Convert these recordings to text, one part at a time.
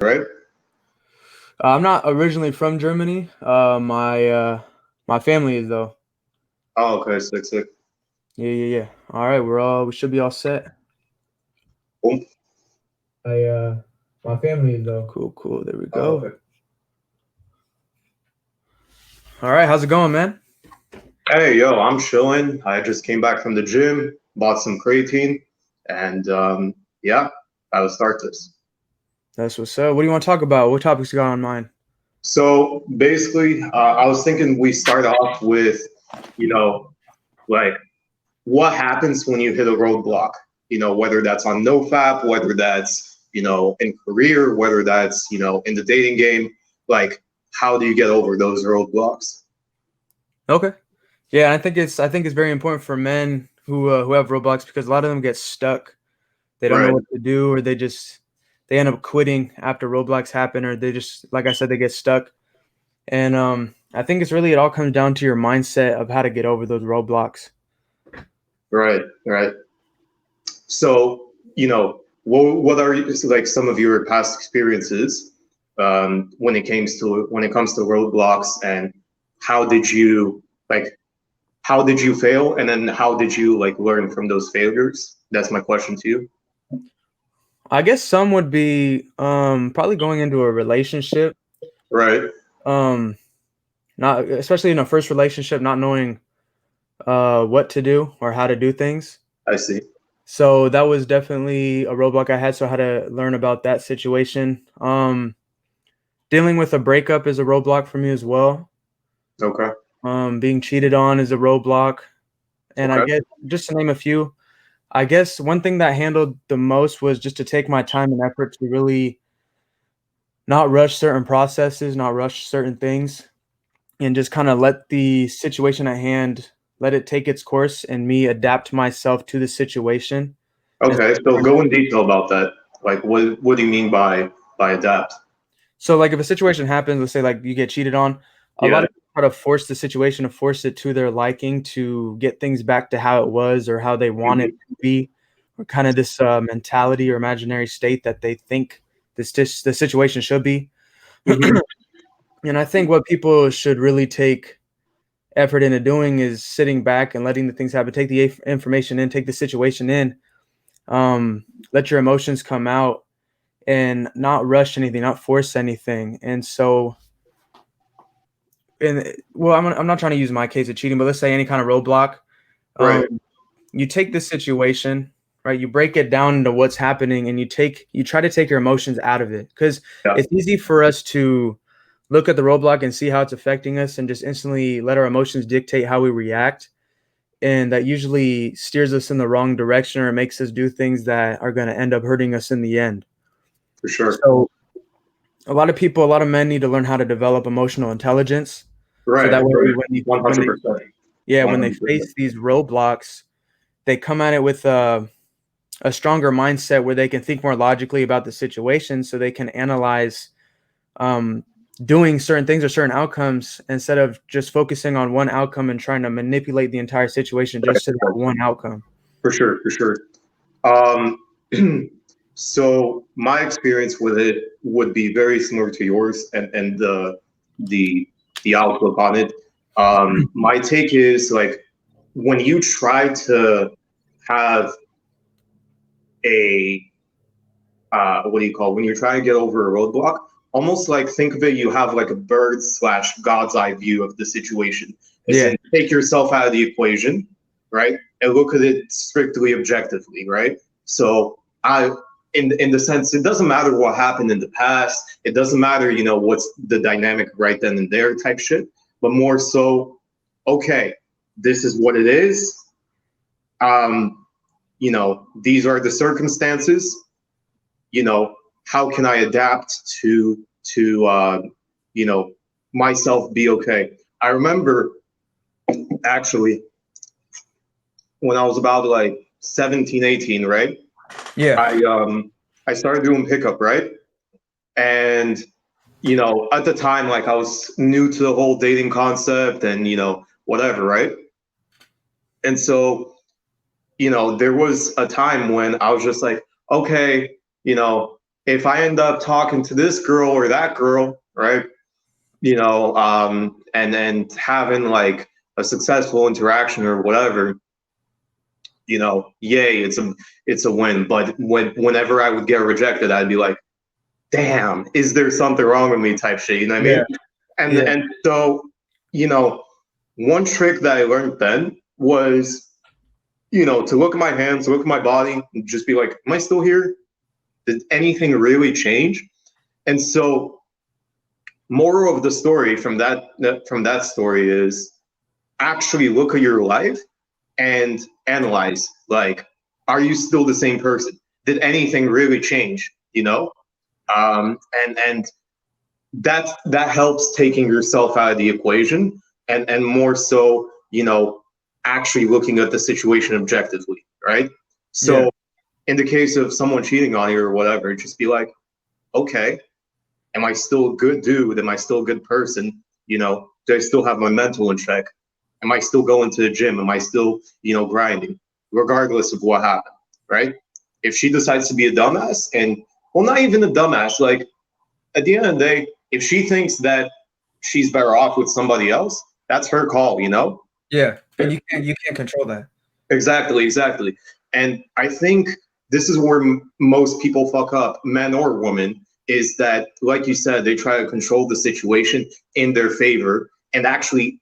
right? I'm not originally from Germany. My family is though. Oh, okay, sick, sick. Yeah. All right, we should be all set. Boom. I My family is though. Cool. There we Oh, go. okay. All right, how's it going, man? Hey, yo, I'm chilling. I just came back from the gym, bought some creatine, and yeah, I will start this. That's what's up. What do you want to talk about? What topics you got on mind? So basically, I was thinking we start off with, you know, like what happens when you hit a roadblock? Whether that's on NoFap, whether that's, in career, whether that's, in the dating game, like how do you get over those roadblocks? Okay. Yeah, I think it's very important for men who have roadblocks because a lot of them get stuck. They don't know Right, what to do, or they end up quitting after roadblocks happen, or they just, like I said, they get stuck. And I think it all comes down to your mindset of how to get over those roadblocks. right. So, what are like some of your past experiences when it comes to roadblocks, and how did you like how did you fail, and then how did you like learn from those failures? That's my question to you. I guess some would be probably going into a relationship, Right. um, not especially in a first relationship, not knowing what to do or how to do things. I see. So that was definitely a roadblock I had. So I had to learn about that situation. Dealing with a breakup is a roadblock for me as well. Okay. Being cheated on is a roadblock, and I Okay. guess just to name a few. I guess one thing that handled the most was just to take my time and effort to really not rush certain processes, not rush certain things, and just kind of let the situation at hand let it take its course and me adapt myself to the situation. And Okay. So go in detail about that. Like, what do you mean by adapt? so, like, if a situation happens, let's say like you get cheated on, a lot Yeah. of people try to force the situation, to force it to their liking, to get things back to how it was or how they want it Hmm. to be, or kind of this mentality or imaginary state that they think the situation should be. Hmm. And I think what people should really take effort into doing is sitting back and letting the things happen. Take the information in, take the situation in, let your emotions come out, and not rush anything, not force anything. And so, and well, I'm not trying to use my case of cheating, but let's say any kind of roadblock. Um, Right. you take this situation, right? You break it down into what's happening, and you try to take your emotions out of it because Yeah. it's easy for us to look at the roadblock and see how it's affecting us, and just instantly let our emotions dictate how we react. And that usually steers us in the wrong direction or makes us do things that are going to end up hurting us in the end. For sure. So a lot of men need to learn how to develop emotional intelligence. So Right. that way, Right. when they 100%. yeah, when they 100%. face these roadblocks, they come at it with a stronger mindset where they can think more logically about the situation, so they can analyze um, doing certain things or certain outcomes instead of just focusing on one outcome and trying to manipulate the entire situation just to that one outcome. For sure. For sure. Um, so my experience with it would be very similar to yours, and the the outlook on it. My take is like when you try to have a what do you call, when you're trying to get over a roadblock, almost like think of it, you have like a bird slash God's eye view of the situation, as Yeah, in take yourself out of the equation, right, and look at it strictly objectively, right? So I in the sense, it doesn't matter what happened in the past, it doesn't matter, what's the dynamic right then and there type shit, but more so, okay, this is what it is. These are the circumstances. How can I adapt to you know myself be okay? I remember actually when I was about like 17, 18, right? yeah, I started doing pickup, right? And at the time, like I was new to the whole dating concept, and whatever, right? And so there was a time when I was just like, okay, you know if I end up talking to this girl or that girl, right? And having like a successful interaction or whatever, yay, it's a win. But whenever I would get rejected, I'd be like, damn, is there something wrong with me type shit, you know what I Yeah. mean? And Yeah. and so, one trick that I learned then was, to look at my hands, look at my body, and just be like, am I still here? Did anything really change? And so, moral of the story from that story is actually look at your life and analyze, like, are you still the same person? Did anything really change? And that helps taking yourself out of the equation, and more so, actually looking at the situation objectively, right? Yeah. So in the case of someone cheating on you or whatever, just be like, okay, am I still a good dude? Am I still a good person? Do I still have my mental in check? Am I still going to the gym? Am I still, grinding, regardless of what happened, right? If she decides to be a dumbass, and well, not even a dumbass, like at the end of the day, if she thinks that she's better off with somebody else, that's her call, Yeah. And you can't control that. Exactly, exactly. And I think this is where most people fuck up, men or women, is that, like you said, they try to control the situation in their favor, and actually,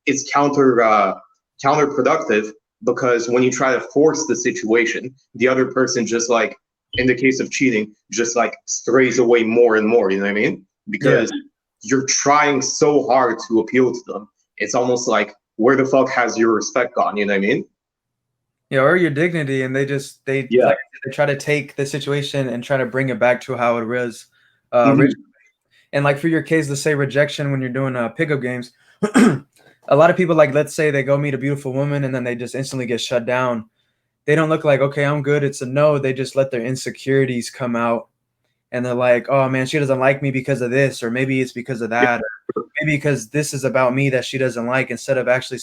it's counterproductive, because when you try to force the situation, the other person, just like in the case of cheating, just like strays away more and more. You know what I mean? Yeah. Because you're trying so hard to appeal to them. It's almost like, where the fuck has your respect gone? You know what I mean? Yeah, or your dignity, and they Yeah. like they try to take the situation and try to bring it back to how it was Mhm. originally. And like for your case, let's say rejection when you're doing pickup games, a lot of people, like, let's say they go meet a beautiful woman and then they just instantly get shut down. They don't look like, okay, I'm good, it's a no. They just let their insecurities come out, and they're like, oh man, she doesn't like me because of this, or maybe it's because of Yeah. that, or maybe because this is about me that she doesn't like, instead of actually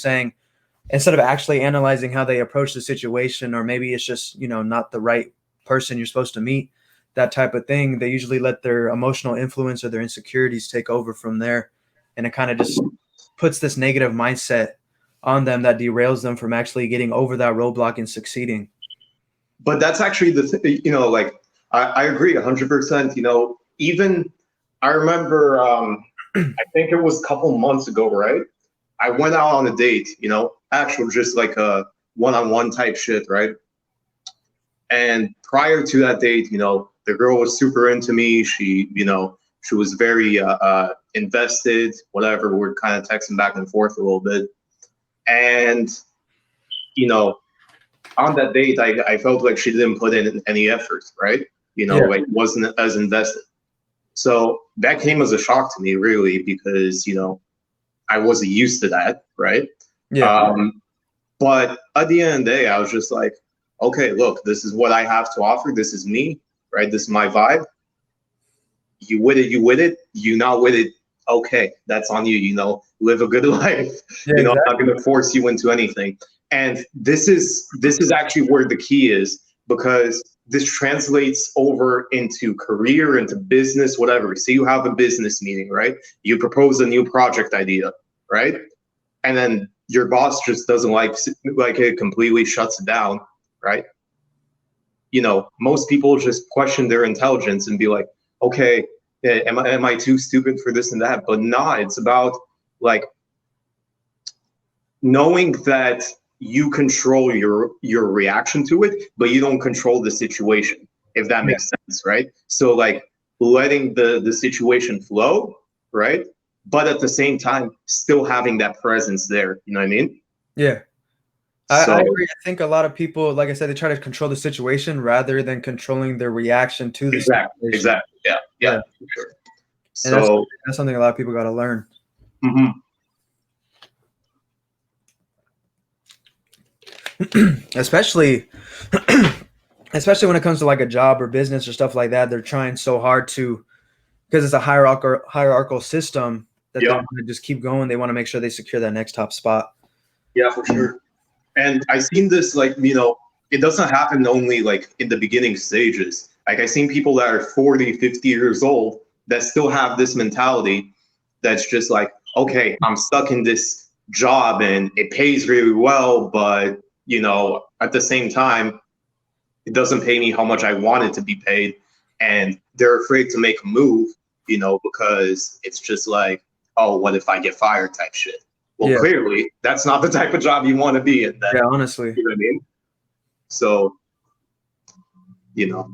analyzing how they approach the situation, or maybe it's just, not the right person you're supposed to meet, that type of thing. They usually let their emotional influence or their insecurities take over from there, and it kind of just puts this negative mindset on them that derails them from actually getting over that roadblock and succeeding. But that's actually the thing, like, I agree 100%. Even I remember, I think it was a couple months ago, right? I went out on a date, actual, just like a one-on-one type shit, right? And prior to that date, the girl was super into me. She was very invested, whatever. We're kind of texting back and forth a little bit. And, you know, on that date, I felt like she didn't put in any effort, right? Yeah. Like, wasn't as invested. So that came as a shock to me, really, because, I wasn't used to that, right? Yeah. Um, but at the end of the day, I was just like, okay, look, this is what I have to offer. This is me, right? This is my vibe. You with it, you with it. You not with it, okay, that's on you. Live a good life. Yeah, I'm exactly. not going to force you into anything. And this is actually where the key is, because this translates over into career, into business, whatever. So you have a business meeting, right? You propose a new project idea, right? And then your boss just doesn't like it, completely shuts it down, right? Most people just question their intelligence and be like, okay, am I too stupid for this and that? But nah, it's about, like, knowing that you control your reaction to it, but you don't control the situation, if that Yeah. makes sense, right? So, like, letting the situation flow, right? But at the same time, still having that presence there. You know what I mean? Yeah. I So agree. I think a lot of people, like I said, they try to control the situation rather than controlling their reaction to the exactly, situation. exactly, yeah, yeah, Yeah. for sure. And that's So that's something a lot of people got to learn. mhm. Especially especially when it comes to like a job or business or stuff like that. They're trying so hard to, because it's a hierarchical system, that they Yeah, want to just keep going. They want to make sure they secure that next top spot. yeah, for sure. And I've seen this, like, it doesn't happen only like in the beginning stages. Like I've seen people that are 40, 50 years old that still have this mentality that's just like, okay, I'm stuck in this job and it pays really well, but at the same time, it doesn't pay me how much I want it to be paid. And they're afraid to make a move, because it's just like, oh, what if I get fired type shit. Well, Yeah. clearly that's not the type of job you want to be in. Then, Yeah, honestly. you know what I mean? So, you know,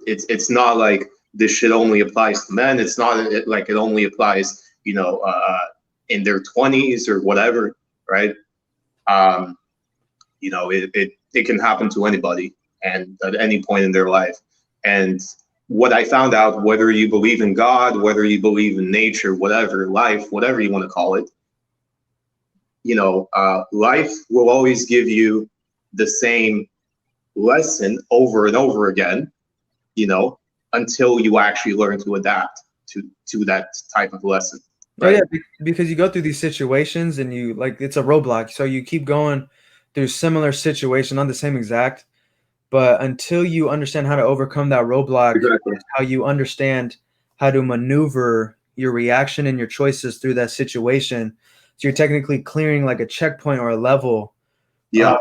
it's not like this shit only applies to men. It's not like it only applies, in their 20s or whatever, right? It can happen to anybody and at any point in their life. And what I found out, whether you believe in God, whether you believe in nature, whatever, life, whatever you want to call it, life will always give you the same lesson over and over again, until you actually learn to adapt to that type of lesson. Oh Right? yeah, because you go through these situations and you like it's a roadblock. So you keep going through similar situation, not the same exact, but until you understand how to overcome that roadblock, Exactly. how you understand how to maneuver your reaction and your choices through that situation. So you're technically clearing like a checkpoint or a level Yeah.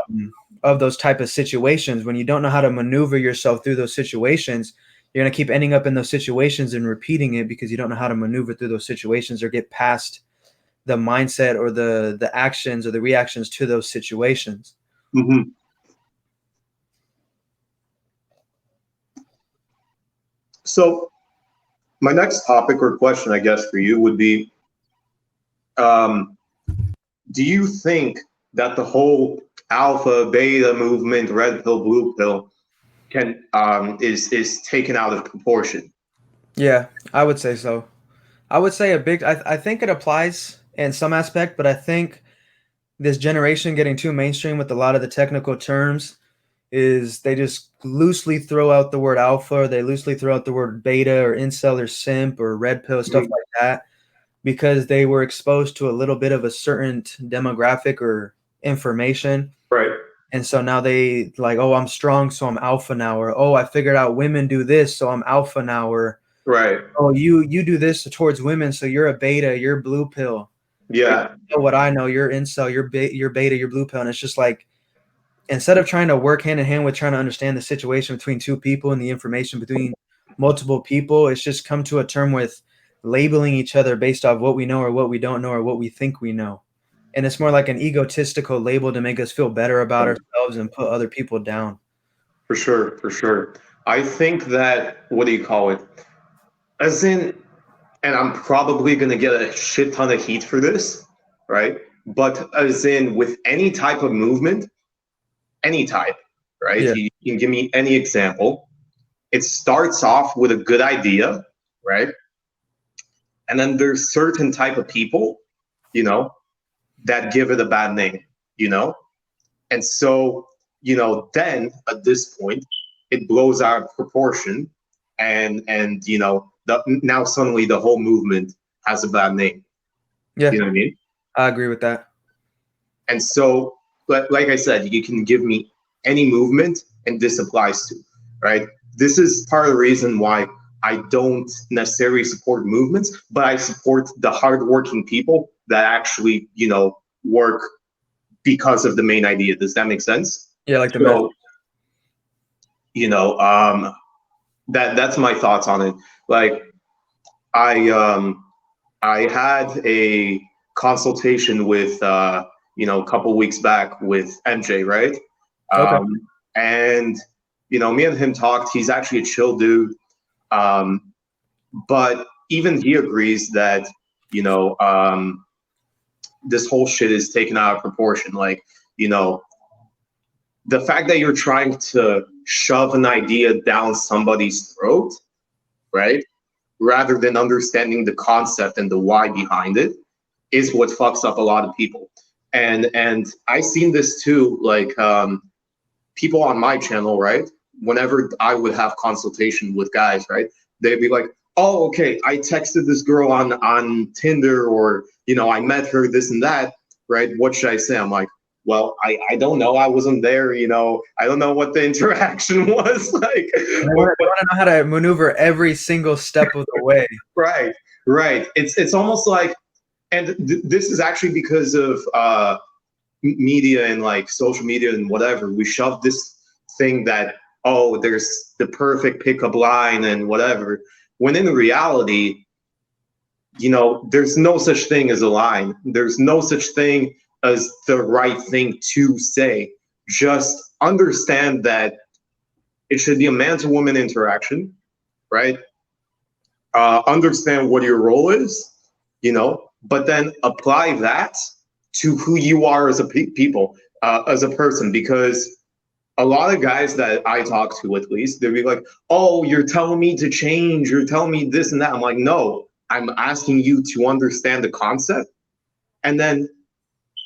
of those type of situations. When you don't know how to maneuver yourself through those situations, you're going to keep ending up in those situations and repeating it because you don't know how to maneuver through those situations or get past the mindset or the actions or the reactions to those situations. Mm-hmm. So my next topic or question, I guess, for you would be, do you think that the whole alpha beta movement, red pill, blue pill, is taken out of proportion? Yeah, I would say so. I would say I think it applies in some aspect, but I think this generation getting too mainstream with a lot of the technical terms is they just loosely throw out the word alpha, or they loosely throw out the word beta or incel or simp or red pill, stuff Mhm. like that, because they were exposed to a little bit of a certain demographic or information. Right. And so now they like, oh, I'm strong, so I'm alpha now, or oh, I figured out women do this, so I'm alpha now, or Right. oh, you do this towards women, so you're a beta, you're blue pill. Or you Yeah. know what I know, you're incel, you're beta, you're blue pill. And it's just like instead of trying to work hand in hand with trying to understand the situation between two people and the information between multiple people, it's just come to a term with labeling each other based off what we know or what we don't know or what we think we know. And it's more like an egotistical label to make us feel better about ourselves and put other people down. For sure. For sure. I think that, what do you call it? As in, and I'm probably going to get a shit ton of heat for this, right? But as in, with any type of movement, any type, right? Yeah. You can give me any example. It starts off with a good idea, right? And then there's certain type of people, you know, that give it a bad name, you know? And so, then at this point, it blows out of proportion, and now suddenly the whole movement has a bad name. Yeah, You know what I mean? I agree with that. And so, but like I said, you can give me any movement, and this applies to, right? This is part of the reason why I don't necessarily support movements, but I support the hardworking people that actually, work because of the main idea. Does that make sense? Yeah, like the message. So, you know, that's my thoughts on it. Like, I had a consultation with a couple weeks back with MJ, right? Okay. Um, and me and him talked. He's actually a chill dude, but even he agrees that you know this whole shit is taken out of proportion. Like, the fact that you're trying to shove an idea down somebody's throat, right? Rather than understanding the concept and the why behind it is what fucks up a lot of people. And I seen this too, like people on my channel, right? Whenever I would have consultation with guys, right? They'd be like, "Oh, okay, I texted this girl on Tinder, or I met her, this and that, right? What should I say?" I'm like, well, I don't know. I wasn't there, you know. I don't know what the interaction was like. They want to know how to maneuver every single step of the way. Right, right. It's almost like, and this is actually because of media and like social media and whatever. We shove this thing that, oh, there's the perfect pickup line and whatever. When in reality, you know, there's no such thing as a line. There's no such thing as the right thing to say. Just understand that it should be a man to woman interaction, right? Understand what your role is, you know, but then apply that to who you are as a people, as a person, because a lot of guys that I talk to, at least, they'll be like, oh, you're telling me to change, you're telling me this and that. I'm like, no, I'm asking you to understand the concept and then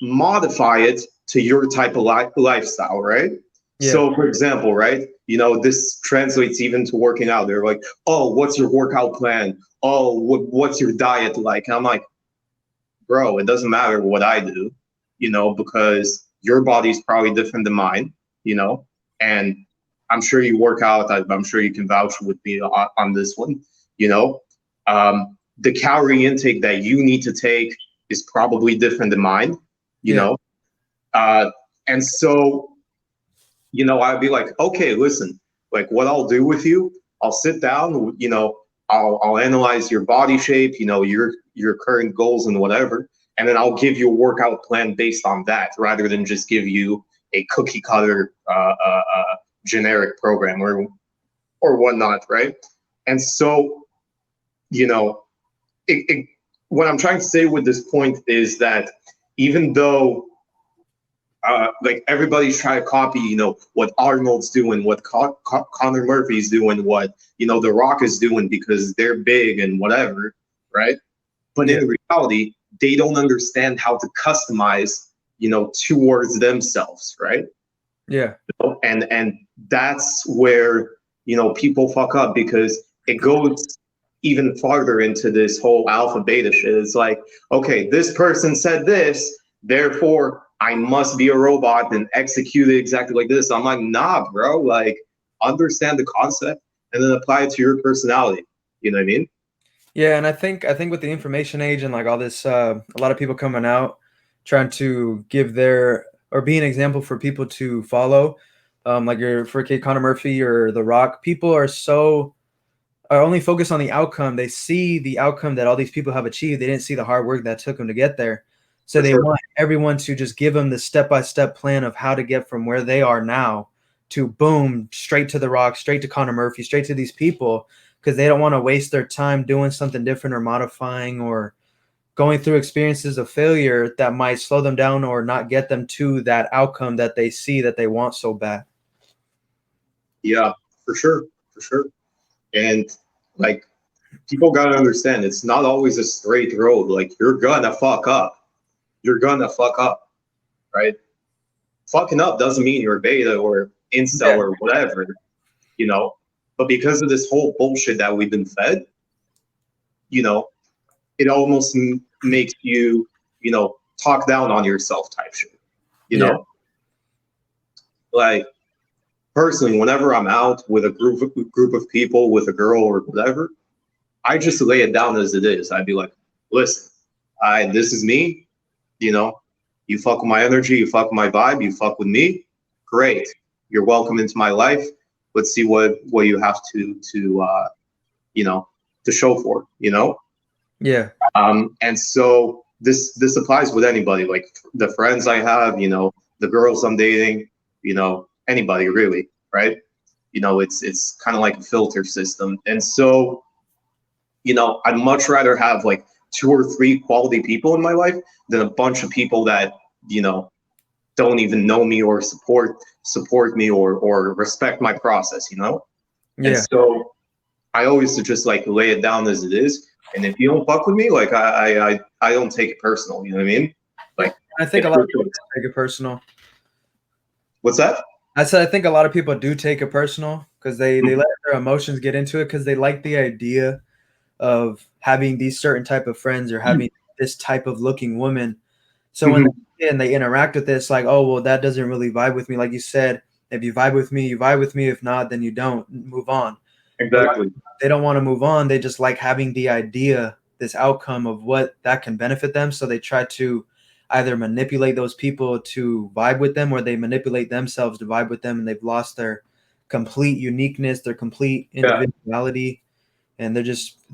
modify it to your type of lifestyle, right? Yeah. So, for example, right, you know, this translates even to working out. They're like, oh, what's your workout plan? Oh, what's your diet like? And I'm like, bro, it doesn't matter what I do, you know, because your body's probably different than mine, you know, and I'm sure you work out. I'm sure you can vouch with me on this one, you know. The calorie intake that you need to take is probably different than mine, you know. And so, you know, I'd be like, okay, listen, like what I'll do with you, I'll sit down, you know, I'll analyze your body shape, you know, your current goals and whatever, and then I'll give you a workout plan based on that, rather than just give you a cookie cutter generic program or whatnot, right? And so, you know, what I'm trying to say with this point is that even though like everybody's trying to copy, you know, what Arnold's doing, what Connor Murphy's doing, what, you know, The Rock is doing because they're big and whatever, right? But in reality, they don't understand how to customize, you know, towards themselves, right? Yeah. And that's where, you know, people fuck up, because it goes even farther into this whole alpha beta shit. It's like, okay, this person said this, therefore I must be a robot and execute it exactly like this. I'm like, nah, bro, like understand the concept and then apply it to your personality. You know what I mean? Yeah, and I think with the information age and like all this, a lot of people coming out trying to give their or be an example for people to follow, like your for kid Connor Murphy or The Rock. People are only focused on the outcome. They see the outcome that all these people have achieved. They didn't see the hard work that took them to get there. So they want everyone to just give them the step-by-step plan of how to get from where they are now to boom, straight to The Rock, straight to Connor Murphy, straight to these people, because they don't want to waste their time doing something different or modifying or going through experiences of failure that might slow them down or not get them to that outcome that they see that they want so bad. Yeah, for sure. For sure. And like, people gotta understand, it's not always a straight road. Like, you're gonna fuck up. You're gonna fuck up, right? Fucking up doesn't mean you're beta or incel or whatever, you know. But because of this whole bullshit that we've been fed, you know, it almost makes you, you know, talk down on yourself type shit, you know. Like, personally, whenever I'm out with a group of people, with a girl or whatever, I just lay it down as it is. I'd be like, listen, this is me, you know. You fuck with my energy, you fuck with my vibe, you fuck with me, great. You're welcome into my life. Let's see what you have to you know, to show for, you know. Yeah. And so this applies with anybody, like the friends I have, you know, the girls I'm dating, you know, anybody really, right? You know, it's kind of like a filter system. And so, you know, I'd much rather have like 2 or 3 quality people in my life than a bunch of people that, you know, don't even know me or support me or respect my process, you know? Yeah. And so I always just like lay it down as it is. And if you don't fuck with me, like I don't take it personal, you know what I mean? Like, I think a lot of people take it personal. What's that? I said I think a lot of people do take it personal because they let their emotions get into it because they like the idea of having these certain type of friends or having this type of looking woman. So when they interact with this, like, oh, well, that doesn't really vibe with me. Like you said, if you vibe with me, you vibe with me. If not, then you don't, move on. Exactly. They don't want to move on. They just like having the idea, this outcome of what that can benefit them. So they try to either manipulate those people to vibe with them, or they manipulate themselves to vibe with them, and they've lost their complete uniqueness, their complete individuality. And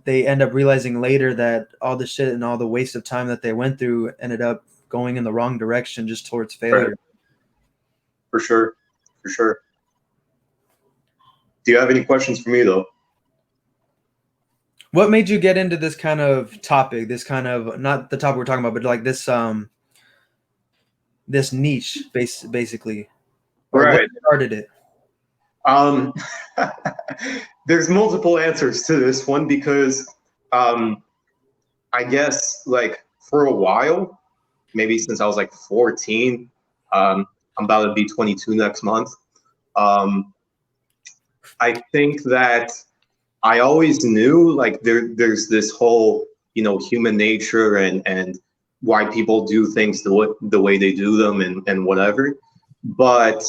they end up realizing later that all the shit and all the waste of time that they went through ended up going in the wrong direction, just towards failure. Right. For sure. For sure. Do you have any questions for me though? What made you get into this kind of topic? This kind of, not the topic we're talking about, but like this niche, basically, or Right. what started it? There's multiple answers to this one because I guess like for a while, maybe since I was like 14, I'm about to be 22 next month. I think that I always knew like there's this whole, human nature and why people do things the way they do them and whatever. But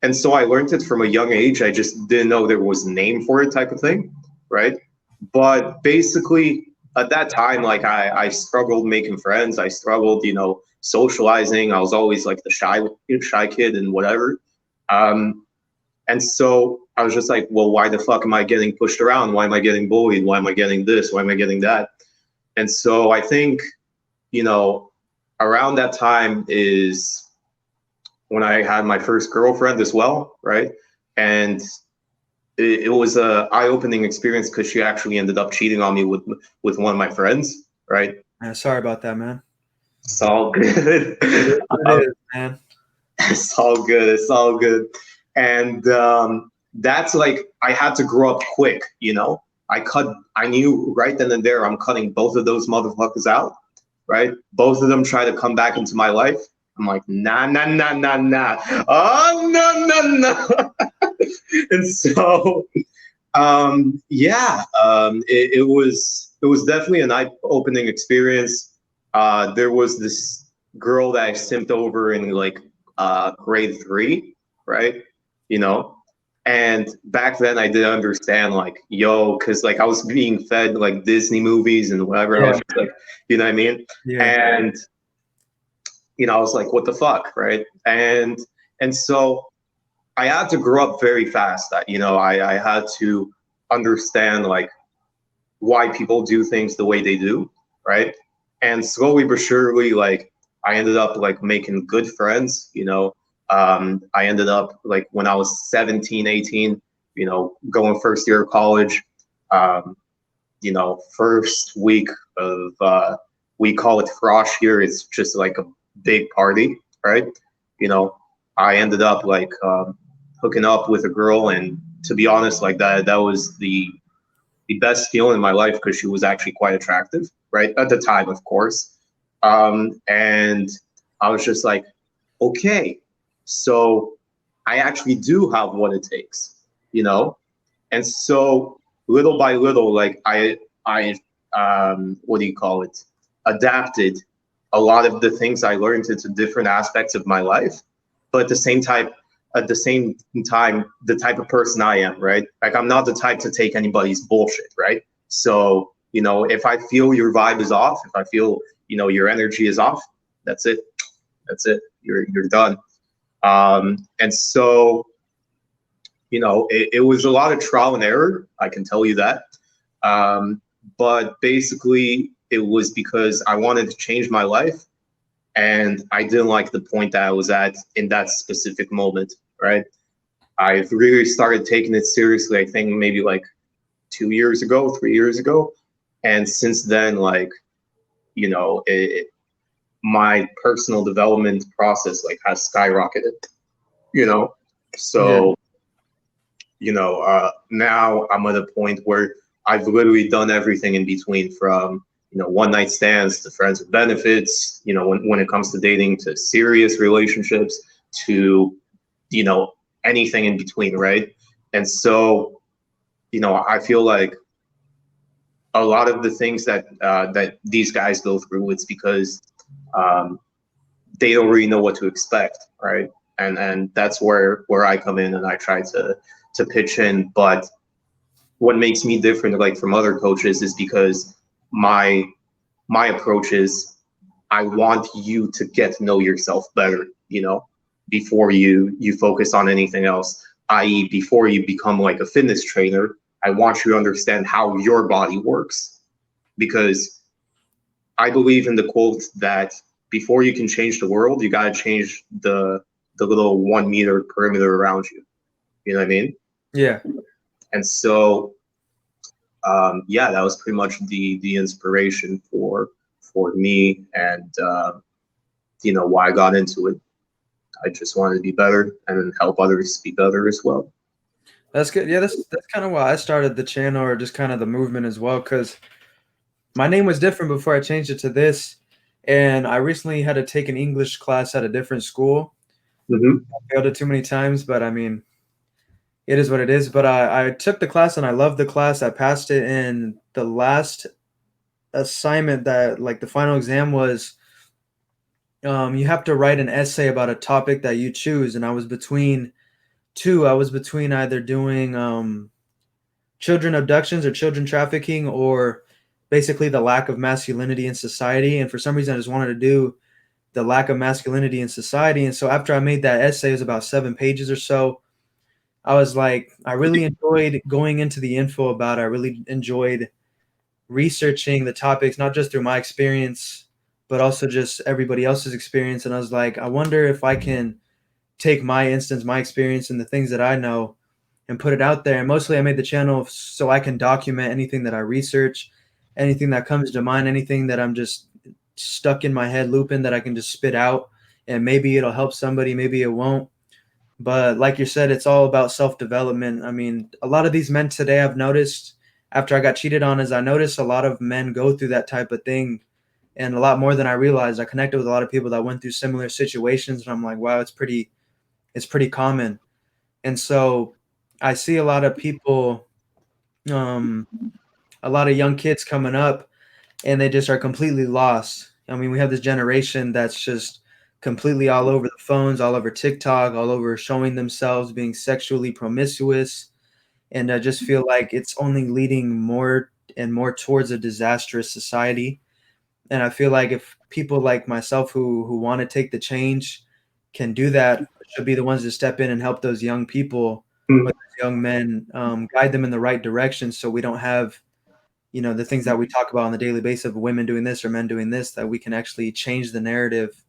and so I learned it from a young age. I just didn't know there was a name for it type of thing, right? But basically at that time, like I struggled making friends. I struggled, socializing. I was always like the shy kid and whatever. And so I was just like, well, why the fuck am I getting pushed around? Why am I getting bullied? Why am I getting this? Why am I getting that? And so I think, around that time is when I had my first girlfriend as well, right? And it was a eye-opening experience because she actually ended up cheating on me with one of my friends, right? Sorry about that, man. It's all good. It is, man. It's all good. It's all good. And that's like I had to grow up quick, I knew right then and there I'm cutting both of those motherfuckers out, right? Both of them try to come back into my life. I'm like, nah, nah, nah, nah, nah. Oh, no, no, no. And so, it was definitely an eye-opening experience. There was this girl that I simped over in like grade 3, right? And back then I didn't understand like, because like I was being fed like Disney movies and whatever. I was just like, you know what I mean? Yeah. And I was like, what the fuck, right? And so I had to grow up very fast. I had to understand like why people do things the way they do, right? And slowly but surely, like I ended up like making good friends. I ended up like when I was 17, 18, going first year of college. First week of we call it frosh here. It's just like a big party, right? I ended up like hooking up with a girl, and to be honest, like that was the best feeling in my life because she was actually quite attractive, right? At the time, of course. And I was just like, okay, so I actually do have what it takes, And so little by little, like I what do you call it? Adapted a lot of the things I learned into different aspects of my life, but at the same time, the type of person I am, right? Like I'm not the type to take anybody's bullshit, right? So, if I feel your vibe is off, if I feel, your energy is off, that's it. That's it. You're done. And so, it was a lot of trial and error. I can tell you that. But basically it was because I wanted to change my life. And I didn't like the point that I was at in that specific moment, right? I've really started taking it seriously, I think maybe like 2 years ago, 3 years ago. And since then, like, my personal development process like has skyrocketed, So, now I'm at a point where I've literally done everything in between from one night stands to friends with benefits, when it comes to dating, to serious relationships, to, anything in between, right? And so, I feel like a lot of the things that these guys go through, it's because they don't really know what to expect, right? And that's where I come in and I try to pitch in. But what makes me different, like from other coaches, is because my approach is I want you to get to know yourself better, before you focus on anything else. I.e., before you become like a fitness trainer, I want you to understand how your body works, because I believe in the quote that before you can change the world, you got to change the little 1 meter perimeter around you. You know what I mean? Yeah. And so, yeah, that was pretty much the inspiration for me, and why I got into it. I just wanted to be better and help others be better as well. That's good. Yeah, that's kind of why I started the channel, or just kind of the movement as well, because my name was different before I changed it to this. And I recently had to take an English class at a different school. Mm-hmm. I failed it too many times, but I mean, it is what it is. But I took the class and I loved the class. I passed it, and the last assignment, that like the final exam, was you have to write an essay about a topic that you choose. And I was between two. I was between either doing children abductions or children trafficking, or basically the lack of masculinity in society. And for some reason, I just wanted to do the lack of masculinity in society. And so after I made that essay, it was about 7 pages or so. I was like, I really enjoyed going into the info about it. I really enjoyed researching the topics, not just through my experience, but also just everybody else's experience. And I was like, I wonder if I can take my instance, my experience, and the things that I know, and put it out there. And mostly I made the channel so I can document anything that I research, anything that comes to mind, anything that I'm just stuck in my head looping, that I can just spit out, and maybe it'll help somebody, maybe it won't. But like you said, it's all about self-development. I mean, a lot of these men today, I've noticed after I got cheated on, is I noticed a lot of men go through that type of thing, and a lot more than I realized. I connected with a lot of people that went through similar situations, and I'm like, wow, it's pretty common. And so I see a lot of people, a lot of young kids coming up, and they just are completely lost. I mean, we have this generation that's just completely all over the phones, all over TikTok, all over showing themselves being sexually promiscuous. And I just feel like it's only leading more and more towards a disastrous society. And I feel like if people like myself who want to take the change can do that, should be the ones to step in and help those young people, Mm-hmm. with young men, guide them in the right direction, so we don't have, the things that we talk about on the daily basis of women doing this or men doing this, that we can actually change the narrative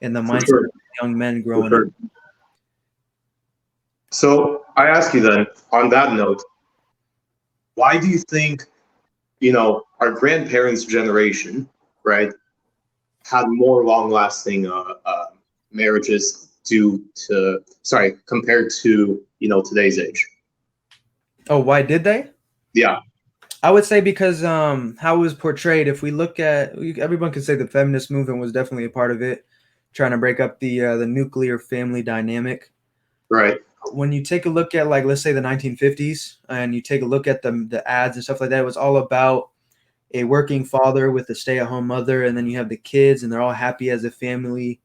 in the For mindset sure. of young men For growing up. sure. So I ask you then, on that note, why do you think, our grandparents' generation, right, had more long-lasting marriages compared to, today's age? Oh, why did they? Yeah. I would say because how it was portrayed. If we look at, everyone can say the feminist movement was definitely a part of it, trying to break up the nuclear family dynamic. Right. When you take a look at, like, let's say the 1950s, and you take a look at the ads and stuff like that, it was all about a working father with a stay-at-home mother, and then you have the kids, and they're all happy as a family.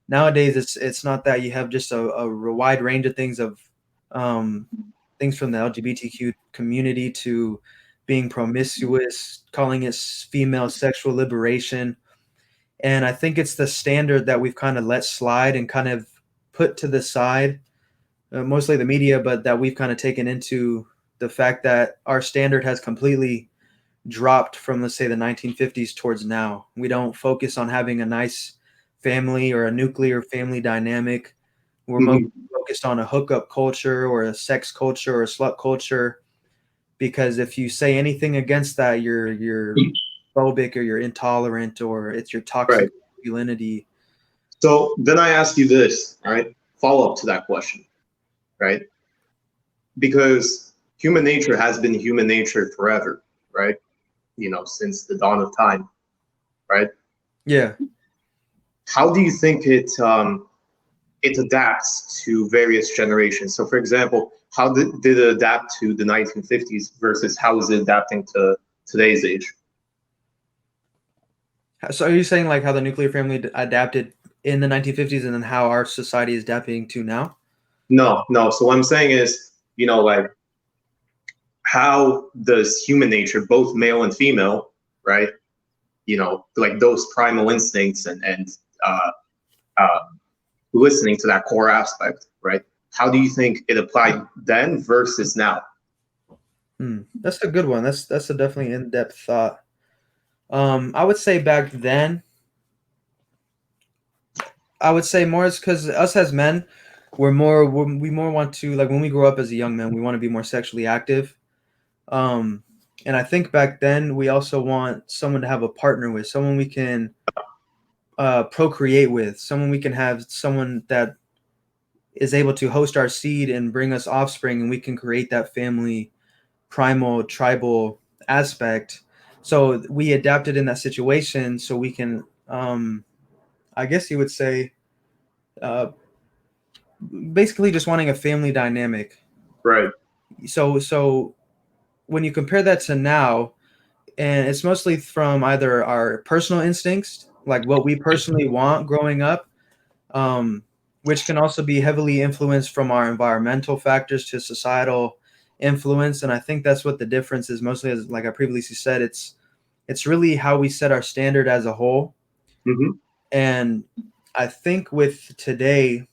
Nowadays, it's not that. You have just a wide range of things, things from the LGBTQ community to being promiscuous, calling it female sexual liberation. And I think it's the standard that we've kind of let slide and kind of put to the side, mostly the media, but that we've kind of taken into the fact that our standard has completely dropped from, let's say, the 1950s towards now. We don't focus on having a nice family or a nuclear family dynamic. We're more Mm-hmm. focused on a hookup culture or a sex culture or a slut culture, because if you say anything against that, you're phobic, or you're intolerant, or it's your toxic Right. masculinity. So then I ask you this, all right? Follow up to that question, right? Because human nature has been human nature forever, right? Since the dawn of time, right? Yeah. How do you think it adapts to various generations? So, for example, how did it adapt to the 1950s versus how is it adapting to today's age? So are you saying like how the nuclear family adapted in the 1950s and then how our society is adapting to now? No, no. So what I'm saying is, like how does human nature, both male and female, right? Like those primal instincts and uh, uh, listening to that core aspect, right? How do you think it applied then versus now? That's a good one. That's a definitely in-depth thought. I would say back then, I would say more is because us as men, we more want to, like, when we grow up as a young man, we want to be more sexually active. Um, and I think back then we also want someone to have a partner with, someone we can procreate with, someone we can have, someone that is able to host our seed and bring us offspring, and we can create that family primal tribal aspect. So we adapted in that situation so we can, I guess you would say, uh, basically just wanting a family dynamic. Right. So when you compare that to now, and it's mostly from either our personal instincts, like what we personally want growing up, um, which can also be heavily influenced from our environmental factors to societal influence. And I think that's what the difference is mostly, as like I previously said, it's really how we set our standard as a whole. Mm-hmm. And I think with today,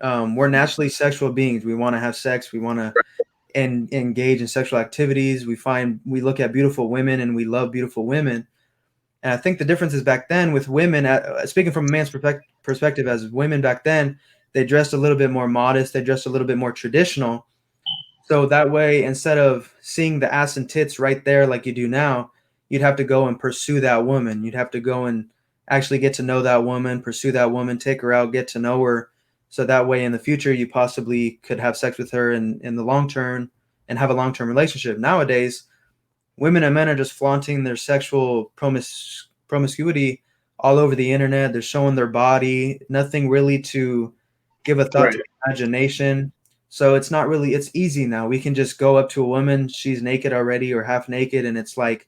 we're naturally sexual beings. We want to have sex. We want to engage in sexual activities. We look at beautiful women and we love beautiful women. And I think the difference is back then with women, speaking from a man's perspective, as women back then, they dressed a little bit more modest. They dressed a little bit more traditional. So that way, instead of seeing the ass and tits right there like you do now, you'd have to go and pursue that woman. You'd have to go and actually get to know that woman, pursue that woman, take her out, get to know her. So that way in the future, you possibly could have sex with her in the long term and have a long term relationship. Nowadays, women and men are just flaunting their sexual promiscuity all over the internet. They're showing their body, nothing really to give a thought Right. to imagination. So it's not really, it's easy now. We can just go up to a woman, she's naked already or half naked, and it's like,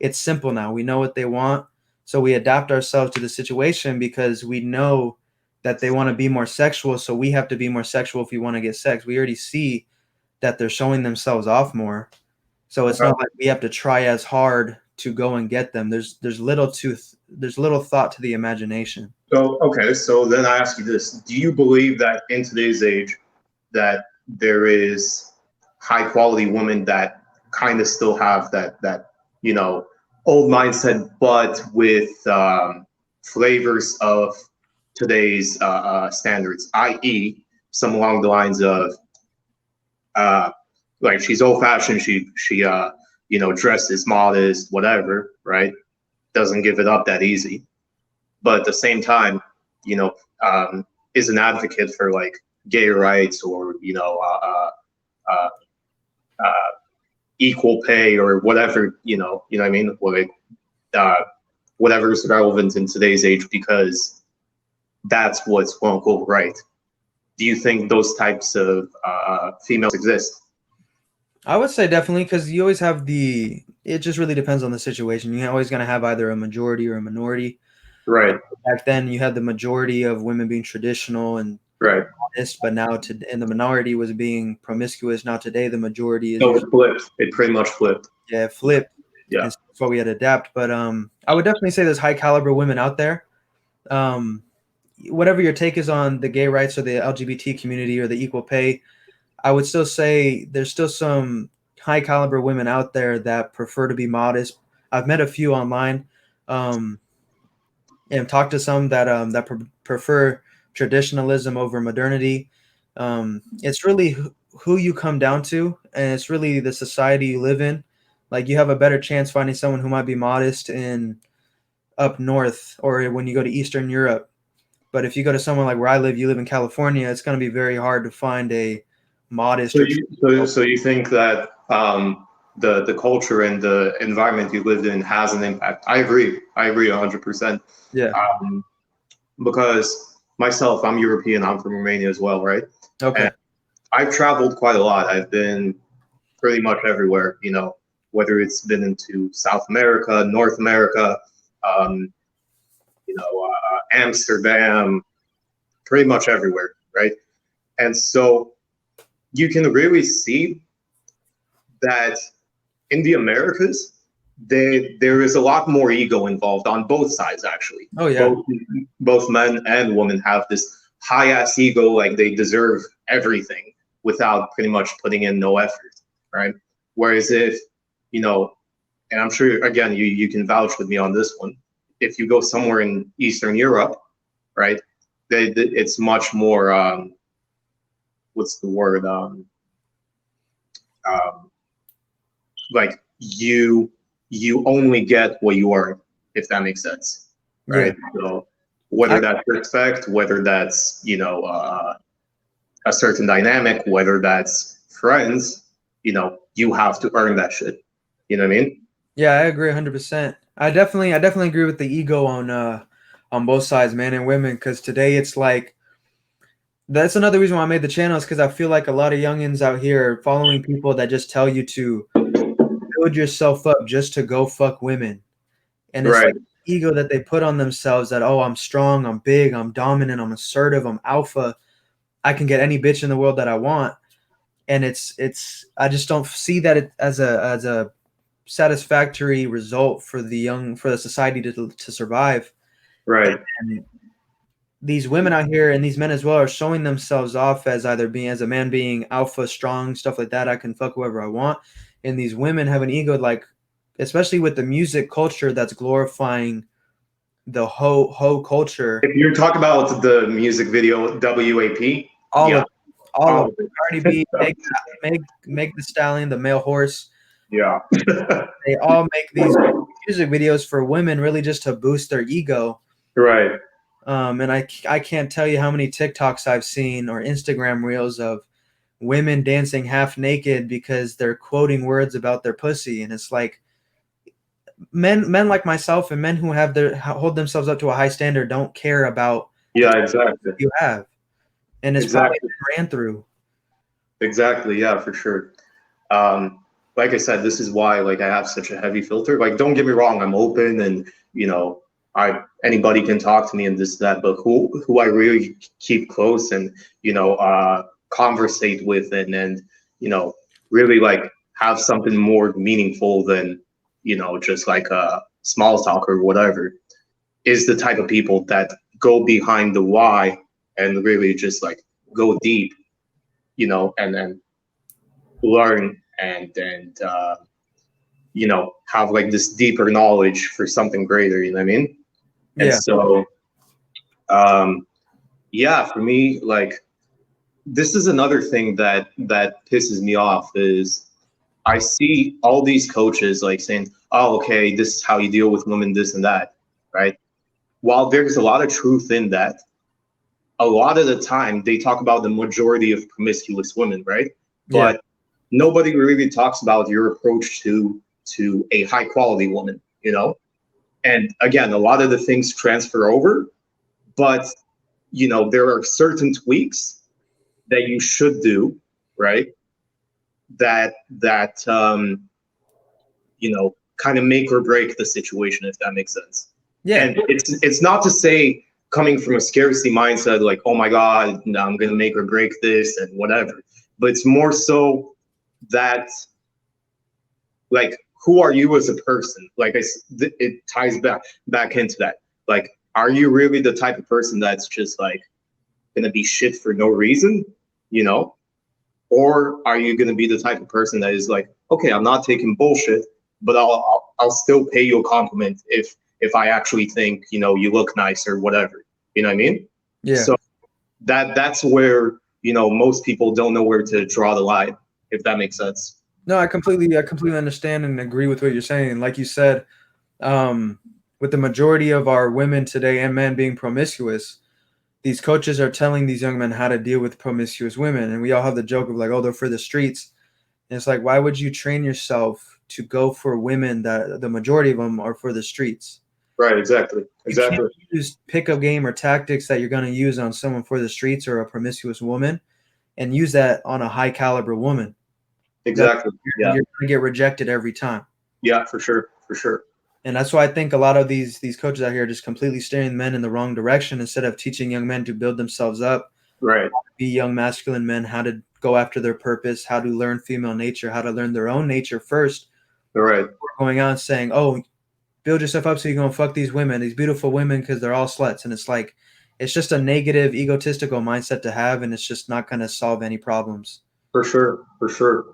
it's simple now. We know what they want. So we adapt ourselves to the situation because we know that they want to be more sexual. So we have to be more sexual if we want to get sex. We already see that they're showing themselves off more. So it's Okay. not like we have to try as hard to go and get them. There's little thought to the imagination. So, okay. So then I ask you this: do you believe that in today's age, that there is high quality women that kind of still have that old mindset, but with flavors of today's standards, i.e., some along the lines of uh, like she's old fashioned, she dresses modest, whatever, right? Doesn't give it up that easy, but at the same time, you know, is an advocate for like gay rights or uh, uh, equal pay or whatever, what I mean, like uh, whatever is relevant in today's age because that's what's quote unquote right. Do you think those types of females exist? I would say definitely because you always have it just really depends on the situation. You're always going to have either a majority or a minority. Right, Back then, you had the majority of women being traditional and right. honest, but and the minority was being promiscuous. Now today, the majority is So usually, it flipped. It pretty much flipped. flipped, Yeah. and so that's why we had to adapt. But I would definitely say there's high caliber women out there. Um, whatever your take is on the gay rights or the LGBT community or the equal pay, I would still say there's still some high caliber women out there that prefer to be modest. I've met a few online, um, and talked to some that prefer traditionalism over modernity. It's really who you come down to, and it's really the society you live in. Like you have a better chance finding someone who might be modest in up north or when you go to Eastern Europe. But if you go to somewhere like where I live, you live in California, it's going to be very hard to find a modest So or you think that the culture and the environment you lived in has an impact? I agree. I agree 100%. yeah. Because myself, I'm European. I'm from Romania as well, right? Okay. And I've traveled quite a lot. I've been pretty much everywhere. Whether it's been into South America, North America, um, Amsterdam, pretty much everywhere, right? And so you can really see that in the Americas, there is a lot more ego involved on both sides, actually. Oh yeah. Both men and women have this high ass ego, like they deserve everything without pretty much putting in no effort, right? Whereas if, you know, and I'm sure again you can vouch with me on this one, if you go somewhere in Eastern Europe, right, it's much more what's the word um, like you only get what you earn, if that makes sense, right? Yeah. So whether that's respect, whether that's a certain dynamic, whether that's friends, you have to earn that shit. You know what I mean? Yeah, I agree 100%. I definitely agree with the ego on both sides, man and women, because today it's like that's another reason why I made the channel is because I feel like a lot of youngins out here are following people that just tell you to build yourself up just to go fuck women. And it's Right. like ego that they put on themselves that, oh, I'm strong, I'm big, I'm dominant, I'm assertive, I'm alpha. I can get any bitch in the world that I want. And it's I just don't see that it as a satisfactory result for the society to survive. Right. And these women out here and these men as well are showing themselves off as either being as a man being alpha, strong, stuff like that. I can fuck whoever I want. And these women have an ego, like, especially with the music culture that's glorifying the ho culture. If you're talking about the music video WAP, All yeah, of all all of of it. Cardi B, make the stallion, the male horse. Yeah. They all make these music videos for women really just to boost their ego. Right. And I can't tell you how many TikToks I've seen or Instagram reels of women dancing half naked because they're quoting words about their pussy, and it's like men like myself and men who hold themselves up to a high standard don't care about the Yeah, exactly. you have, and it's probably Exactly. been ran through. Exactly. Yeah, for sure. Like I said, this is why like I have such a heavy filter. Like, don't get me wrong, I'm open and I anybody can talk to me and this that, but who I really keep close and conversate with and really like have something more meaningful than just like a small talk or whatever is the type of people that go behind the why and really just like go deep, and then learn and have like this deeper knowledge for something greater. You know what I mean? And Yeah, so, yeah, for me, like this is another thing that pisses me off is I see all these coaches like saying, "Oh, okay, this is how you deal with women, this and that," right? While there's a lot of truth in that, a lot of the time they talk about the majority of promiscuous women, right? yeah, But nobody really talks about your approach to a high quality woman, And again, a lot of the things transfer over, but there are certain tweaks that you should do, right? That kind of make or break the situation, if that makes sense. yeah, And it's not to say coming from a scarcity mindset, like, oh my God, no, I'm gonna make or break this and whatever. But it's more so that like who are you as a person? Like it ties back into that. Like, are you really the type of person that's just like gonna be shit for no reason, you know? Or are you gonna be the type of person that is like, okay, I'm not taking bullshit, but I'll still pay you a compliment if I actually think you look nice or whatever. You know what I mean? yeah. So that's where most people don't know where to draw the line, if that makes sense. No, I completely understand and agree with what you're saying. Like you said, with the majority of our women today and men being promiscuous, these coaches are telling these young men how to deal with promiscuous women, and we all have the joke of like, oh, they're for the streets. And it's like, why would you train yourself to go for women that the majority of them are for the streets? Right. Exactly. You can't Exactly. use pickup game or tactics that you're going to use on someone for the streets or a promiscuous woman and use that on a high caliber woman. That Exactly. Yeah. you're going to get rejected every time. Yeah. For sure. For sure. And that's why I think a lot of these coaches out here are just completely steering men in the wrong direction instead of teaching young men to build themselves up, Right. be young masculine men, how to go after their purpose, how to learn female nature, how to learn their own nature first. Right. We're going on saying, "Oh, build yourself up so you're gonna fuck these women, these beautiful women, because they're all sluts," and it's like, it's just a negative, egotistical mindset to have, and it's just not gonna solve any problems. For sure. For sure.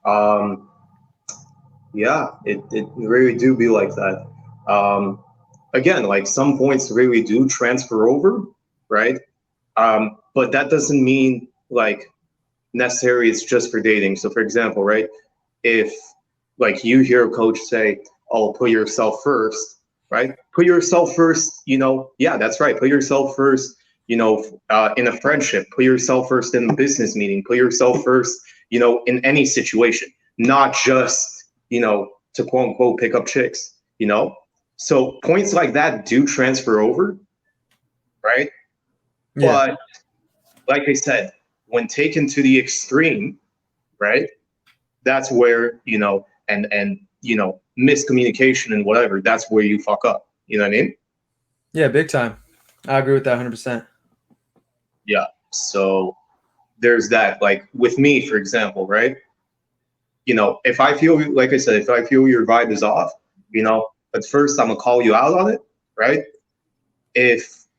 Um, yeah, it really do be like that. Um, Again, like some points really do transfer over, right? But that doesn't mean like necessarily it's just for dating. So for example, right, if like you hear a coach say, "Oh, put yourself first," right? Put yourself first, yeah, that's right. Put yourself first, in a friendship, put yourself first in a business meeting, put yourself first, in any situation, not just, to quote unquote pick up chicks. So points like that do transfer over, right? Yeah, But like I said, when taken to the extreme, right? That's where, and miscommunication and whatever, that's where you fuck up. You know what I mean? yeah, big time. I agree with that 100%. Yeah. So there's that. Like with me, for example, right? If I feel, like I said, if I feel your vibe is off, at first I'm gonna call you out on it, right?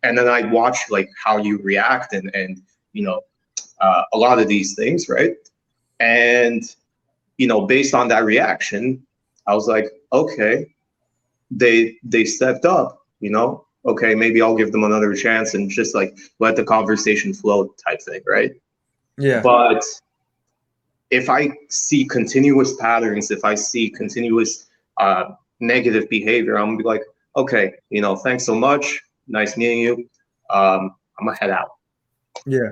And then I watch like how you react and a lot of these things, right? And based on that reaction, I was like, okay, they stepped up, okay, maybe I'll give them another chance and just like let the conversation flow type thing, right? Yeah, But if I see continuous patterns, if I see continuous negative behavior, I'm gonna be like, okay, thanks so much, nice meeting you. I'm gonna head out. yeah.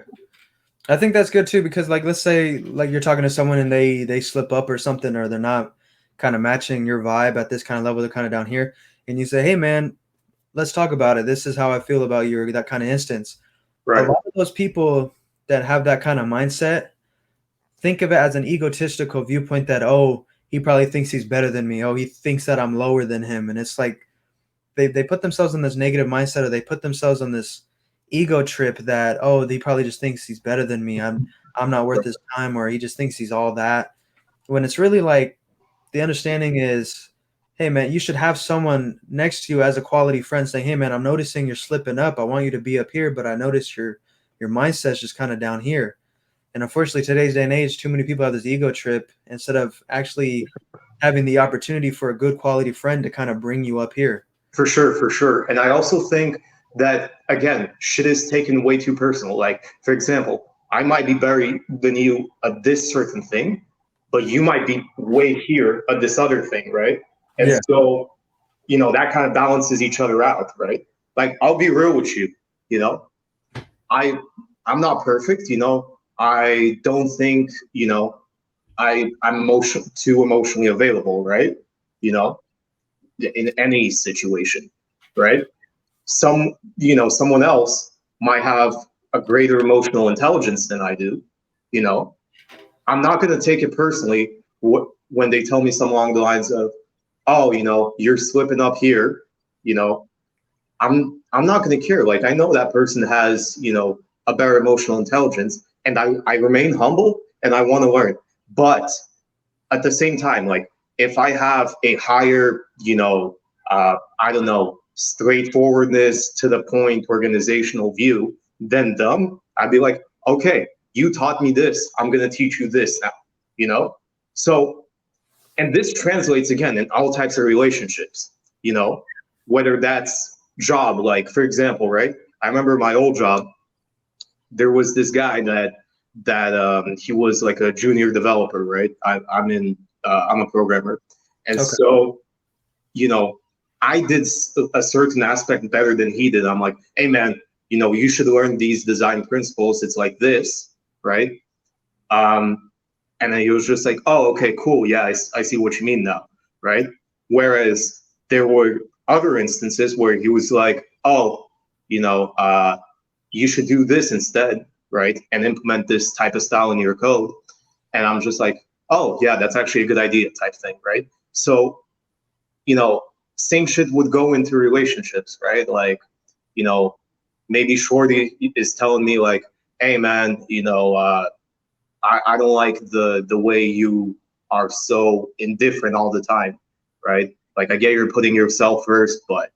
I think that's good too because, like, let's say like you're talking to someone and they slip up or something, or they're not kind of matching your vibe at this kind of level, they're kind of down here, and you say, "Hey, man, let's talk about it. This is how I feel about you," or that kind of instance. A Right. lot of those people that have that kind of mindset think of it as an egotistical viewpoint that, oh, he probably thinks he's better than me. Oh, he thinks that I'm lower than him. And it's like they put themselves in this negative mindset, or they put themselves on this ego trip that, oh, he probably just thinks he's better than me. I'm not worth his time, or he just thinks he's all that. When it's really like the understanding is, hey man, you should have someone next to you as a quality friend saying, hey man, I'm noticing you're slipping up. I want you to be up here, but I notice your mindset's just kind of down here. And unfortunately, today's day and age, too many people have this ego trip instead of actually having the opportunity for a good quality friend to kind of bring you up here. For sure, for sure. And I also think that, again, shit is taken way too personal. Like, for example, I might be better than you at this certain thing, but you might be way here at this other thing, right? And Yeah. so, that kind of balances each other out, right? Like, I'll be real with you, you know, I I'm not perfect, I don't think, I'm too emotionally available, right? You know, in any situation, right? Someone else might have a greater emotional intelligence than I do. You know, I'm not going to take it personally when they tell me something along the lines of, "Oh, you're slipping up here." You know, I'm not going to care. Like I know that person has a better emotional intelligence, and I remain humble and I want to learn. But at the same time, like if I have a higher, I don't know, straightforwardness to the point organizational view than them, I'd be like, okay, you taught me this, I'm gonna teach you this now, you know? So, and this translates again in all types of relationships, you know, whether that's job, like for example, right? I remember my old job, there was this guy that he was like a junior developer, right? I'm a programmer, and Okay. so you know I did a certain aspect better than he did. I'm like, hey man, you should learn these design principles. It's like this, right? And then he was just like, oh, okay, cool, yeah, I see what you mean now, right? Whereas there were other instances where he was like, oh, you know, you should do this instead, right? And implement this type of style in your code. And I'm just like, oh, yeah, that's actually a good idea type thing, right? So, you know, same shit would go into relationships, right? Like, you know, maybe Shorty is telling me like, hey man, I don't like the way you are so indifferent all the time, right? Like I get you're putting yourself first, but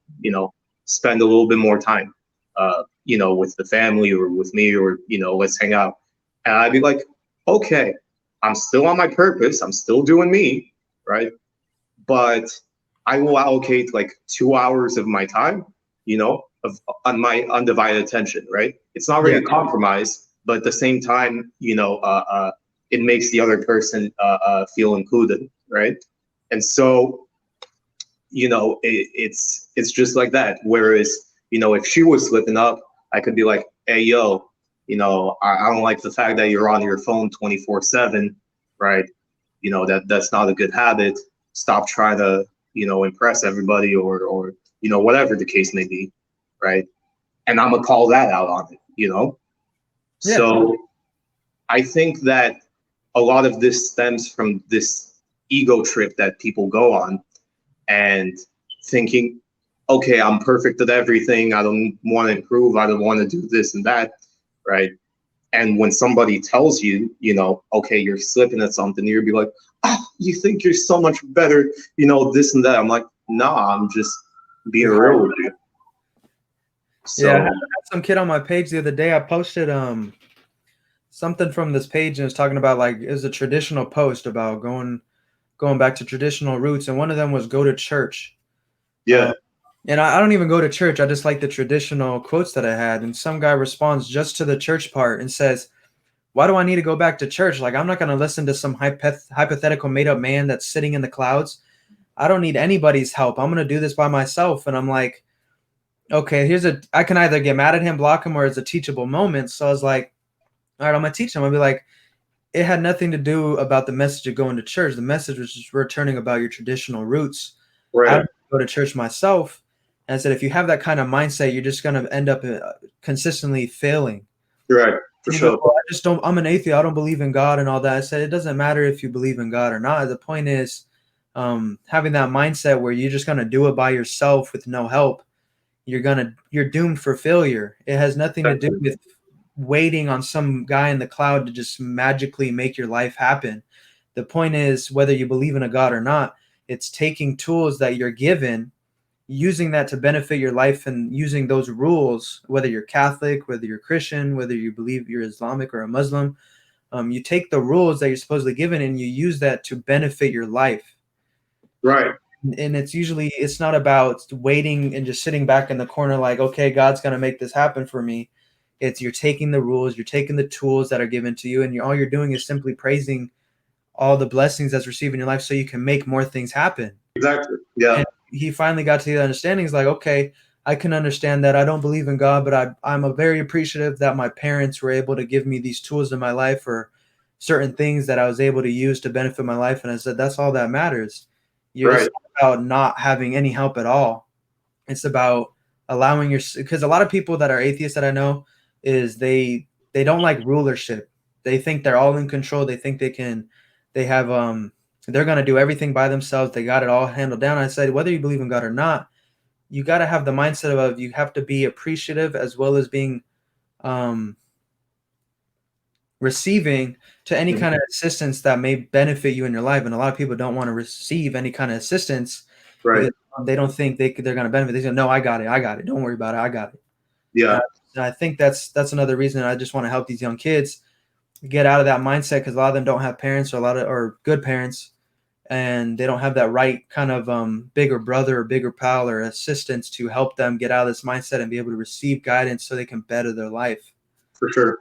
spend a little bit more time, with the family or with me, or let's hang out. And I'd be like, okay, I'm still on my purpose, I'm still doing me, right? But I will allocate like 2 hours of my time, on my undivided attention, right? It's not really Yeah. a compromise, but at the same time, it makes the other person feel included, right? And so, it's just like that. Whereas, if she was slipping up, I could be like, hey, yo, I don't like the fact that you're on your phone 24/7, right? That's not a good habit. Stop trying to, impress everybody, or whatever the case may be, right? And I'm gonna call that out on it. Yeah. So I think that a lot of this stems from this ego trip that people go on, and thinking, okay, I'm perfect at everything. I don't want to improve. I don't want to do this and that, right? And when somebody tells you, okay, you're slipping at something, you'll be like, oh, you think you're so much better, this and that. I'm like, nah, I'm just being real with you. So, Yeah, I had some kid on my page the other day. I posted something from this page, and it's talking about like it was a traditional post about going back to traditional roots, and one of them was go to church. yeah, And I don't even go to church. I just like the traditional quotes that I had. And some guy responds just to the church part and says, why do I need to go back to church? Like, I'm not going to listen to some hypothetical made up man that's sitting in the clouds. I don't need anybody's help. I'm going to do this by myself. And I'm like, okay, I can either get mad at him, block him, or it's a teachable moment. So I was like, all right, I'm going to teach him. I'll be like, it had nothing to do about the message of going to church. The message was just returning about your traditional roots. I right, go to church myself. And I said, if you have that kind of mindset, you're just going to end up consistently failing. right, for And he goes, sure. well, I'm an atheist. I don't believe in God and all that. I said, it doesn't matter if you believe in God or not. The point is having that mindset where you're just going to do it by yourself with no help. You're doomed for failure. It has nothing to do with waiting on some guy in the cloud to just magically make your life happen. The point is, whether you believe in a God or not, it's taking tools that you're given, using that to benefit your life, and using those rules, whether you're Catholic, whether you're Christian, whether you believe you're Islamic or a Muslim, you take the rules that you're supposedly given and you use that to benefit your life. Right, And it's not about waiting and just sitting back in the corner like, okay, God's going to make this happen for me. It's you're taking the rules, you're taking the tools that are given to you, and all you're doing is simply praising all the blessings that's received in your life so you can make more things happen. exactly. Yeah, And he finally got to the understanding. He's like, okay, I can understand that. I don't believe in God, but I'm a very appreciative that my parents were able to give me these tools in my life, or certain things that I was able to use to benefit my life. And I said, that's all that matters. right, It's not about not having any help at all. It's about allowing because a lot of people that are atheists that I know is they don't like rulership. They think they're all in control. They think they have they're going to do everything by themselves. They got it all handled down. I said, whether you believe in God or not, you got to have the mindset of you have to be appreciative as well as being receiving to any kind of assistance that may benefit you in your life. And a lot of people don't want to receive any kind of assistance right. because they don't think they're going to benefit. They say, no, I got it. Don't worry about it. I got it. Yeah, And I think that's another reason I just want to help these young kids get out of that mindset, because a lot of them don't have parents, or good parents, and they don't have that right kind of bigger brother or bigger pal or assistance to help them get out of this mindset and be able to receive guidance so they can better their life. for sure.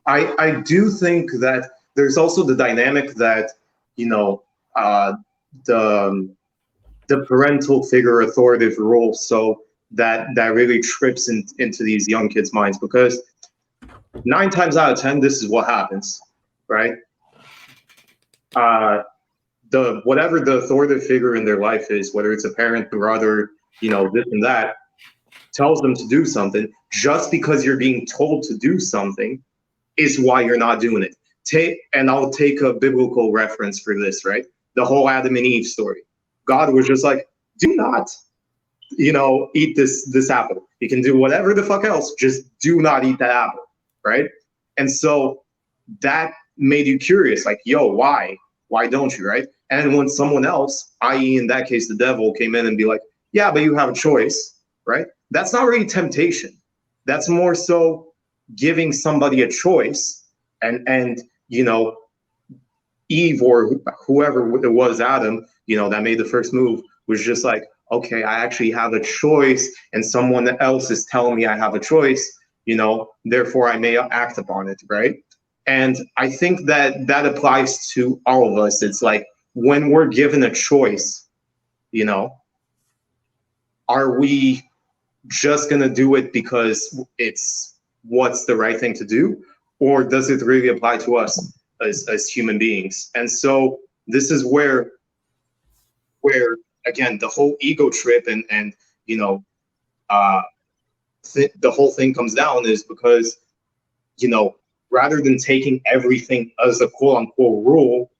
I do think that there's also the dynamic that, uh, the the parental figure authoritative role, so that really trips into these young kids' minds, because 9 times out of 10, this is what happens, right? The whatever the authoritative figure in their life is, whether it's a parent, brother, this and that, tells them to do something. Just because you're being told to do something is why you're not doing it. And I'll take a biblical reference for this, right? The whole Adam and Eve story. God was just like, do not, eat this apple. You can do whatever the fuck else, just do not eat that apple, right? And so that made you curious, like, yo, why? Why don't you, right? And when someone else, i.e., in that case, the devil, came in and be like, yeah, but you have a choice, right? That's not really temptation. That's more so giving somebody a choice, and Eve, or whoever it was, Adam, that made the first move, was just like, okay, I actually have a choice, and someone else is telling me I have a choice, therefore I may act upon it, right? And I think that applies to all of us. It's like, when we're given a choice, are we just going to do it because it's what's the right thing to do? Or does it really apply to us as human beings? And so this is where again, the whole ego trip and the whole thing comes down, is because, rather than taking everything as a quote unquote rule,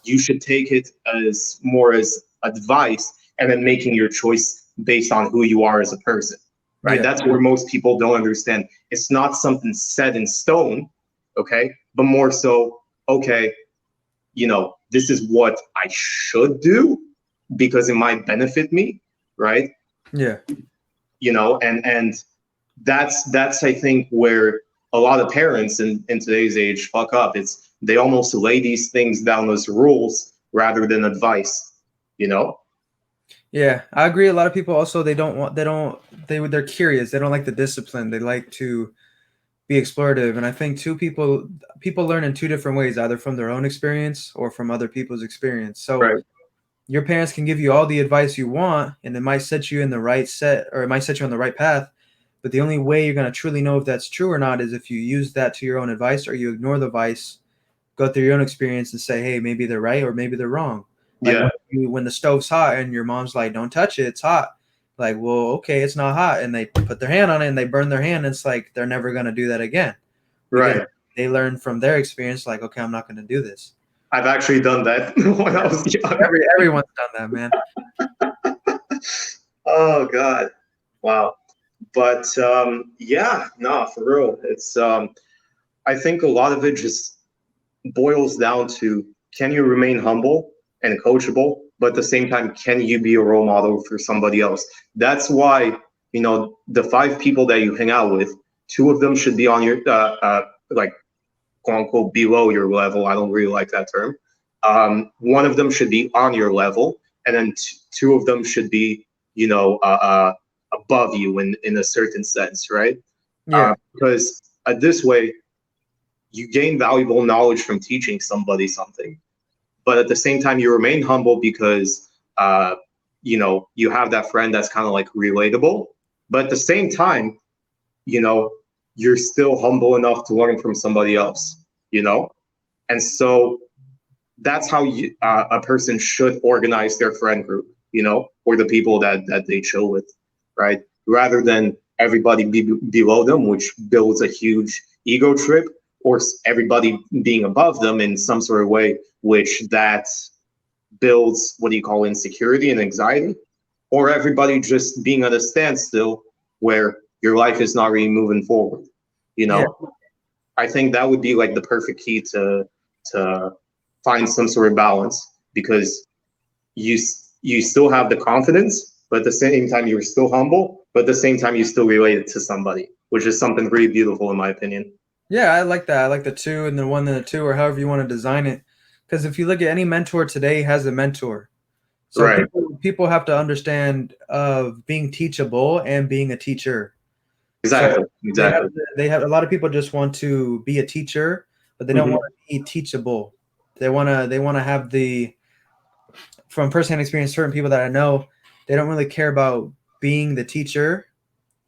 you should take it as more as advice, and then making your choice based on who you are as a person, right? Yeah. That's where most people don't understand. It's not something set in stone, okay? But more so, okay, this is what I should do because it might benefit me, right? Yeah. And that's I think where a lot of parents in today's age fuck up. It's they almost lay these things down as rules rather than advice, Yeah, I agree. A lot of people also, they're curious. They don't like the discipline. They like to be explorative. And I think people learn in two different ways, either from their own experience or from other people's experience. So Right. your parents can give you all the advice you want, and it might set you in the right or it might set you on the right path. But the only way you're going to truly know if that's true or not is if you use that to your own advice, or you ignore the advice, go through your own experience and say, hey, maybe they're right or maybe they're wrong. Like Yeah. when the stove's hot and your mom's like, don't touch it, it's hot. Like, well, okay, it's not hot. And they put their hand on it and they burn their hand. And it's like, they're never going to do that again. Because Right. they learn from their experience, like, okay, I'm not going to do this. I've actually done that when I was young. Everyone's done that, man. Oh God. Wow. But yeah, no, for real. It's I think a lot of it just boils down to, can you remain humble and coachable, but at the same time, can you be a role model for somebody else? That's why, the 5 people that you hang out with, 2 of them should be on your like, quote unquote, below your level. I don't really like that term. One of them should be on your level, and then 2 of them should be, above you in a certain sense, right? Yeah. Because this way, you gain valuable knowledge from teaching somebody something, but at the same time, you remain humble because you have that friend that's kind of like relatable. But at the same time, you're still humble enough to learn from somebody else, and so that's how a person should organize their friend group, or the people that they chill with, right? Rather than everybody be below them, which builds a huge ego trip, or everybody being above them in some sort of way, which that builds what do you call insecurity and anxiety, or everybody just being at a standstill where your life is not really moving forward. Yeah. I think that would be like the perfect key to find some sort of balance, because you still have the confidence, but at the same time you're still humble, but at the same time you still relate it to somebody, which is something really beautiful in my opinion. Yeah, I like that. I like the 2 and the 1 and the 2, or however you want to design it. Because if you look at any mentor today has a mentor. So Right. people have to understand of being teachable and being a teacher. Exactly. So Exactly. they have a lot of people just want to be a teacher, but they don't Mhm. want to be teachable. They want to have from firsthand experience, certain people that I know, they don't really care about being the teacher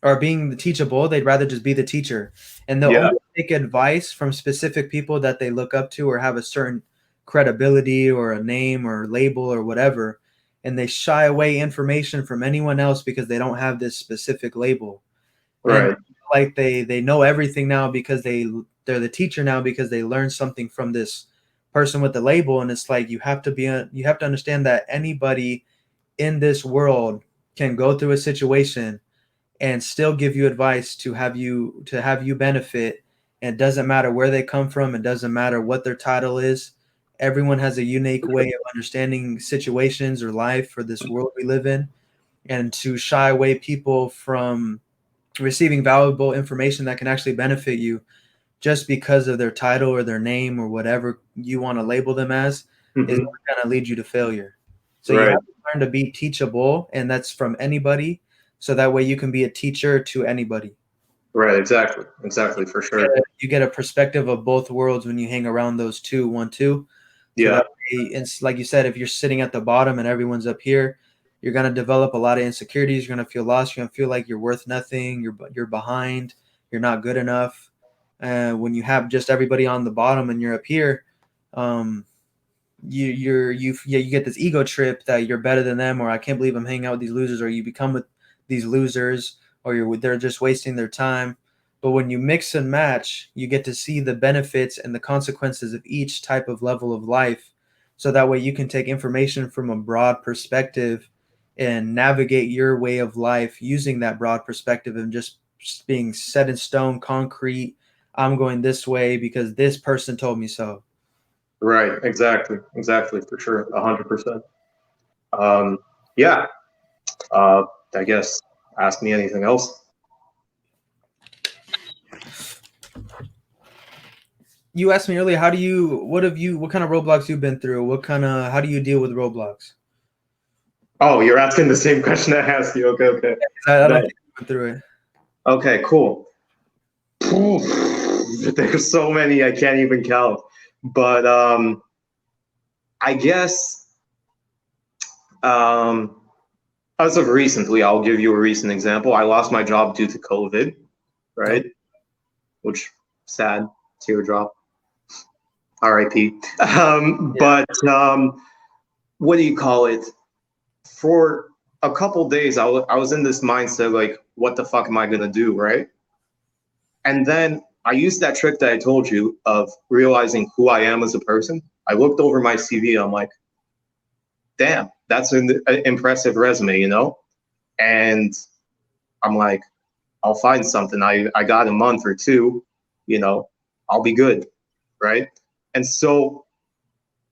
or being the teachable. They'd rather just be the teacher, and they'll Yeah. only take advice from specific people that they look up to or have a certain credibility or a name or label or whatever, and they shy away information from anyone else because they don't have this specific label. And Right. like they know everything now because they're the teacher now because they learned something from this person with the label. And it's like you have to understand that anybody in this world can go through a situation and still give you advice to have you benefit. And it doesn't matter where they come from, it doesn't matter what their title is. Everyone has a unique way of understanding situations or life or this world we live in, and to shy away people from receiving valuable information that can actually benefit you just because of their title or their name or whatever you want to label them as is Mhm. going to lead you to failure. So you Right. have to learn to be teachable, and that's from anybody. So that way you can be a teacher to anybody. Right. Exactly. For sure. You get a perspective of both worlds when you hang around those two, 1, 2. So Yeah. that way, it's like you said, if you're sitting at the bottom and everyone's up here, you're gonna develop a lot of insecurities. You're gonna feel lost. You're gonna feel like you're worth nothing. You're behind. You're not good enough. When you have just everybody on the bottom and you're up here, um, you get this ego trip that you're better than them, or I can't believe I'm hanging out with these losers, or you become with these losers, or they're just wasting their time. But when you mix and match, you get to see the benefits and the consequences of each type of level of life. So that way you can take information from a broad perspective and navigate your way of life using that broad perspective and just being set in stone, concrete. I'm going this way because this person told me so. Right. Exactly. For sure. 100%. Um, yeah. Uh, I guess ask me anything else. You asked me earlier, what kind of roadblocks you've been through? How do you deal with roadblocks? Oh, you're asking the same question I asked you. Okay. 'Cause I don't That, think you went through it. okay, cool. There's so many I can't even count. But I guess um, as of recently, I'll give you a recent example. I lost my job due to COVID, Nope. right? Which sad, teardrop, RIP. Yeah. But what do you call it? For a couple days, I was in this mindset like, what the fuck am I gonna do, right? And then I used that trick that I told you of realizing who I am as a person. I looked over my CV. I'm like, damn, that's an impressive resume, you know? And I'm like, I'll find something. I got a month or two, you know, I'll be good, right? And so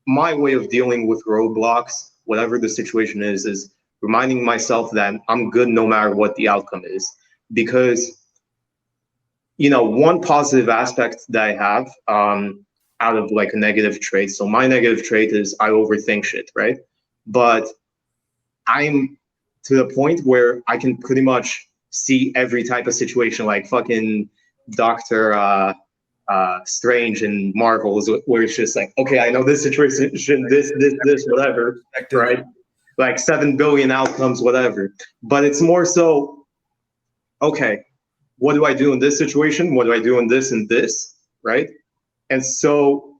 my way of dealing with roadblocks, whatever the situation is reminding myself that I'm good no matter what the outcome is. Because, you know, one positive aspect that I have out of like a negative trait. So my negative trait is I overthink shit, right? But I'm to the point where I can pretty much see every type of situation, like fucking Doctor Strange and Marvel, where it's just like, okay, I know this situation, this, whatever, Perspective. right? Like 7 billion outcomes, whatever. But it's more so, okay, what do I do in this situation? What do I do in this and this, right? And so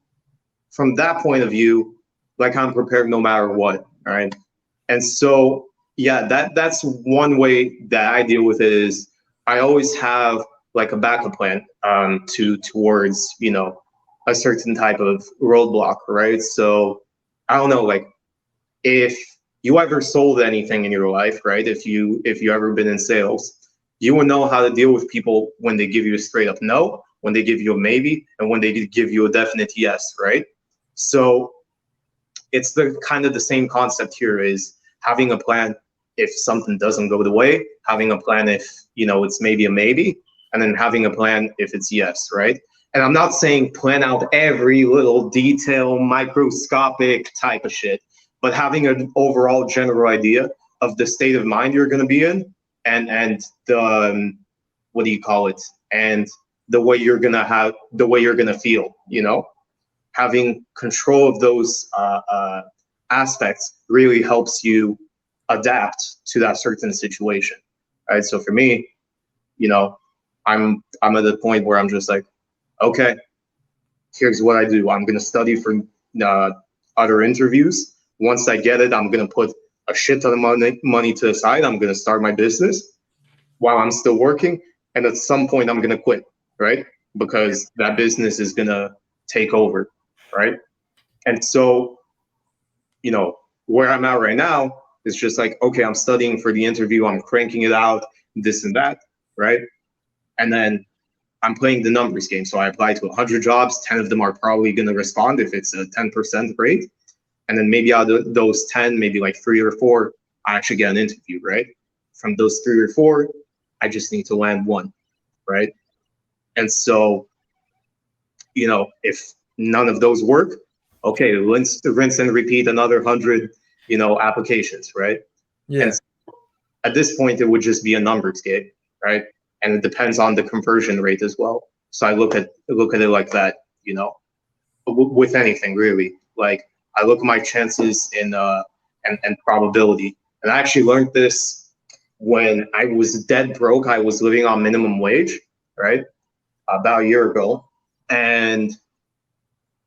from that point of view, like I'm prepared no matter what, all right? And so, yeah, that's one way that I deal with it is I always have like a backup plan towards, you know, a certain type of roadblock, right? So I don't know, like if you ever sold anything in your life, right? If you ever been in sales, you will know how to deal with people when they give you a straight up no, when they give you a maybe, and when they give you a definite yes, right? So it's the kind of the same concept here is having a plan if something doesn't go the way, having a plan if, you know, it's maybe a maybe, and then having a plan if it's yes, right? And I'm not saying plan out every little detail, microscopic type of shit, but having an overall general idea of the state of mind you're going to be in, and the what do you call it, and the way you're gonna feel, you know, having control of those aspects really helps you adapt to that certain situation, right? So for me, you know, I'm at the point where I'm just like, okay, here's what I do. I'm gonna study for uh, other interviews. Once I get it, I'm gonna put a shit ton of money to the side. I'm gonna start my business while I'm still working, and at some point I'm gonna quit, right? Because that business is gonna take over, right? And so, you know, where I'm at right now It's just like, okay, I'm studying for the interview, I'm cranking it out, this and that, right? And then I'm playing the numbers game. So I apply to 100 jobs, 10 of them are probably going to respond if it's a 10% rate. And then maybe out of those 10, maybe like 3 or 4, I actually get an interview, right? From those 3 or 4, I just need to land one, right? And so, if none of those work, okay, rinse and repeat another 100, applications, right? Yeah. And at this point, it would just be a numbers game, right? And it depends on the conversion rate as well. So I look at it like that, with anything really. Like I look at my chances and probability. And I actually learned this when I was dead broke. I was living on minimum wage, right? About a year ago, and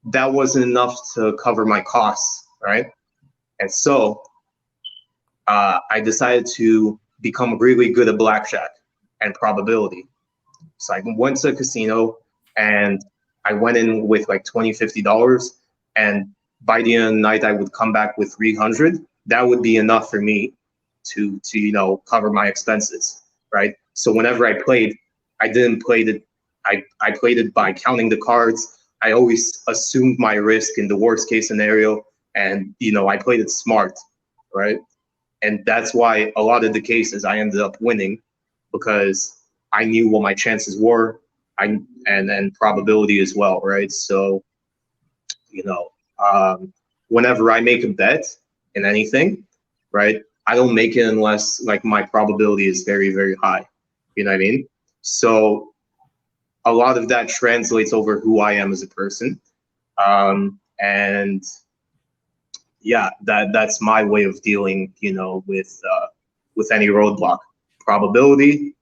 that wasn't enough to cover my costs, right? And so I decided to become really good at blackjack and probability. So I went to a casino and I went in with like $20, $50. And by the end of the night, I would come back with 300. That would be enough for me to cover my expenses, right? So whenever I played, I didn't play it. I played it by counting the cards. I always assumed my risk in the worst case scenario, and I played it smart, right? And that's why a lot of the cases I ended up winning, because I knew what my chances were, and then probability as well, right? So, whenever I make a bet in anything, right, I don't make it unless like my probability is very, very high. You know what I mean? So a lot of that translates over who I am as a person. And yeah, that's my way of dealing, with any roadblock. Probability,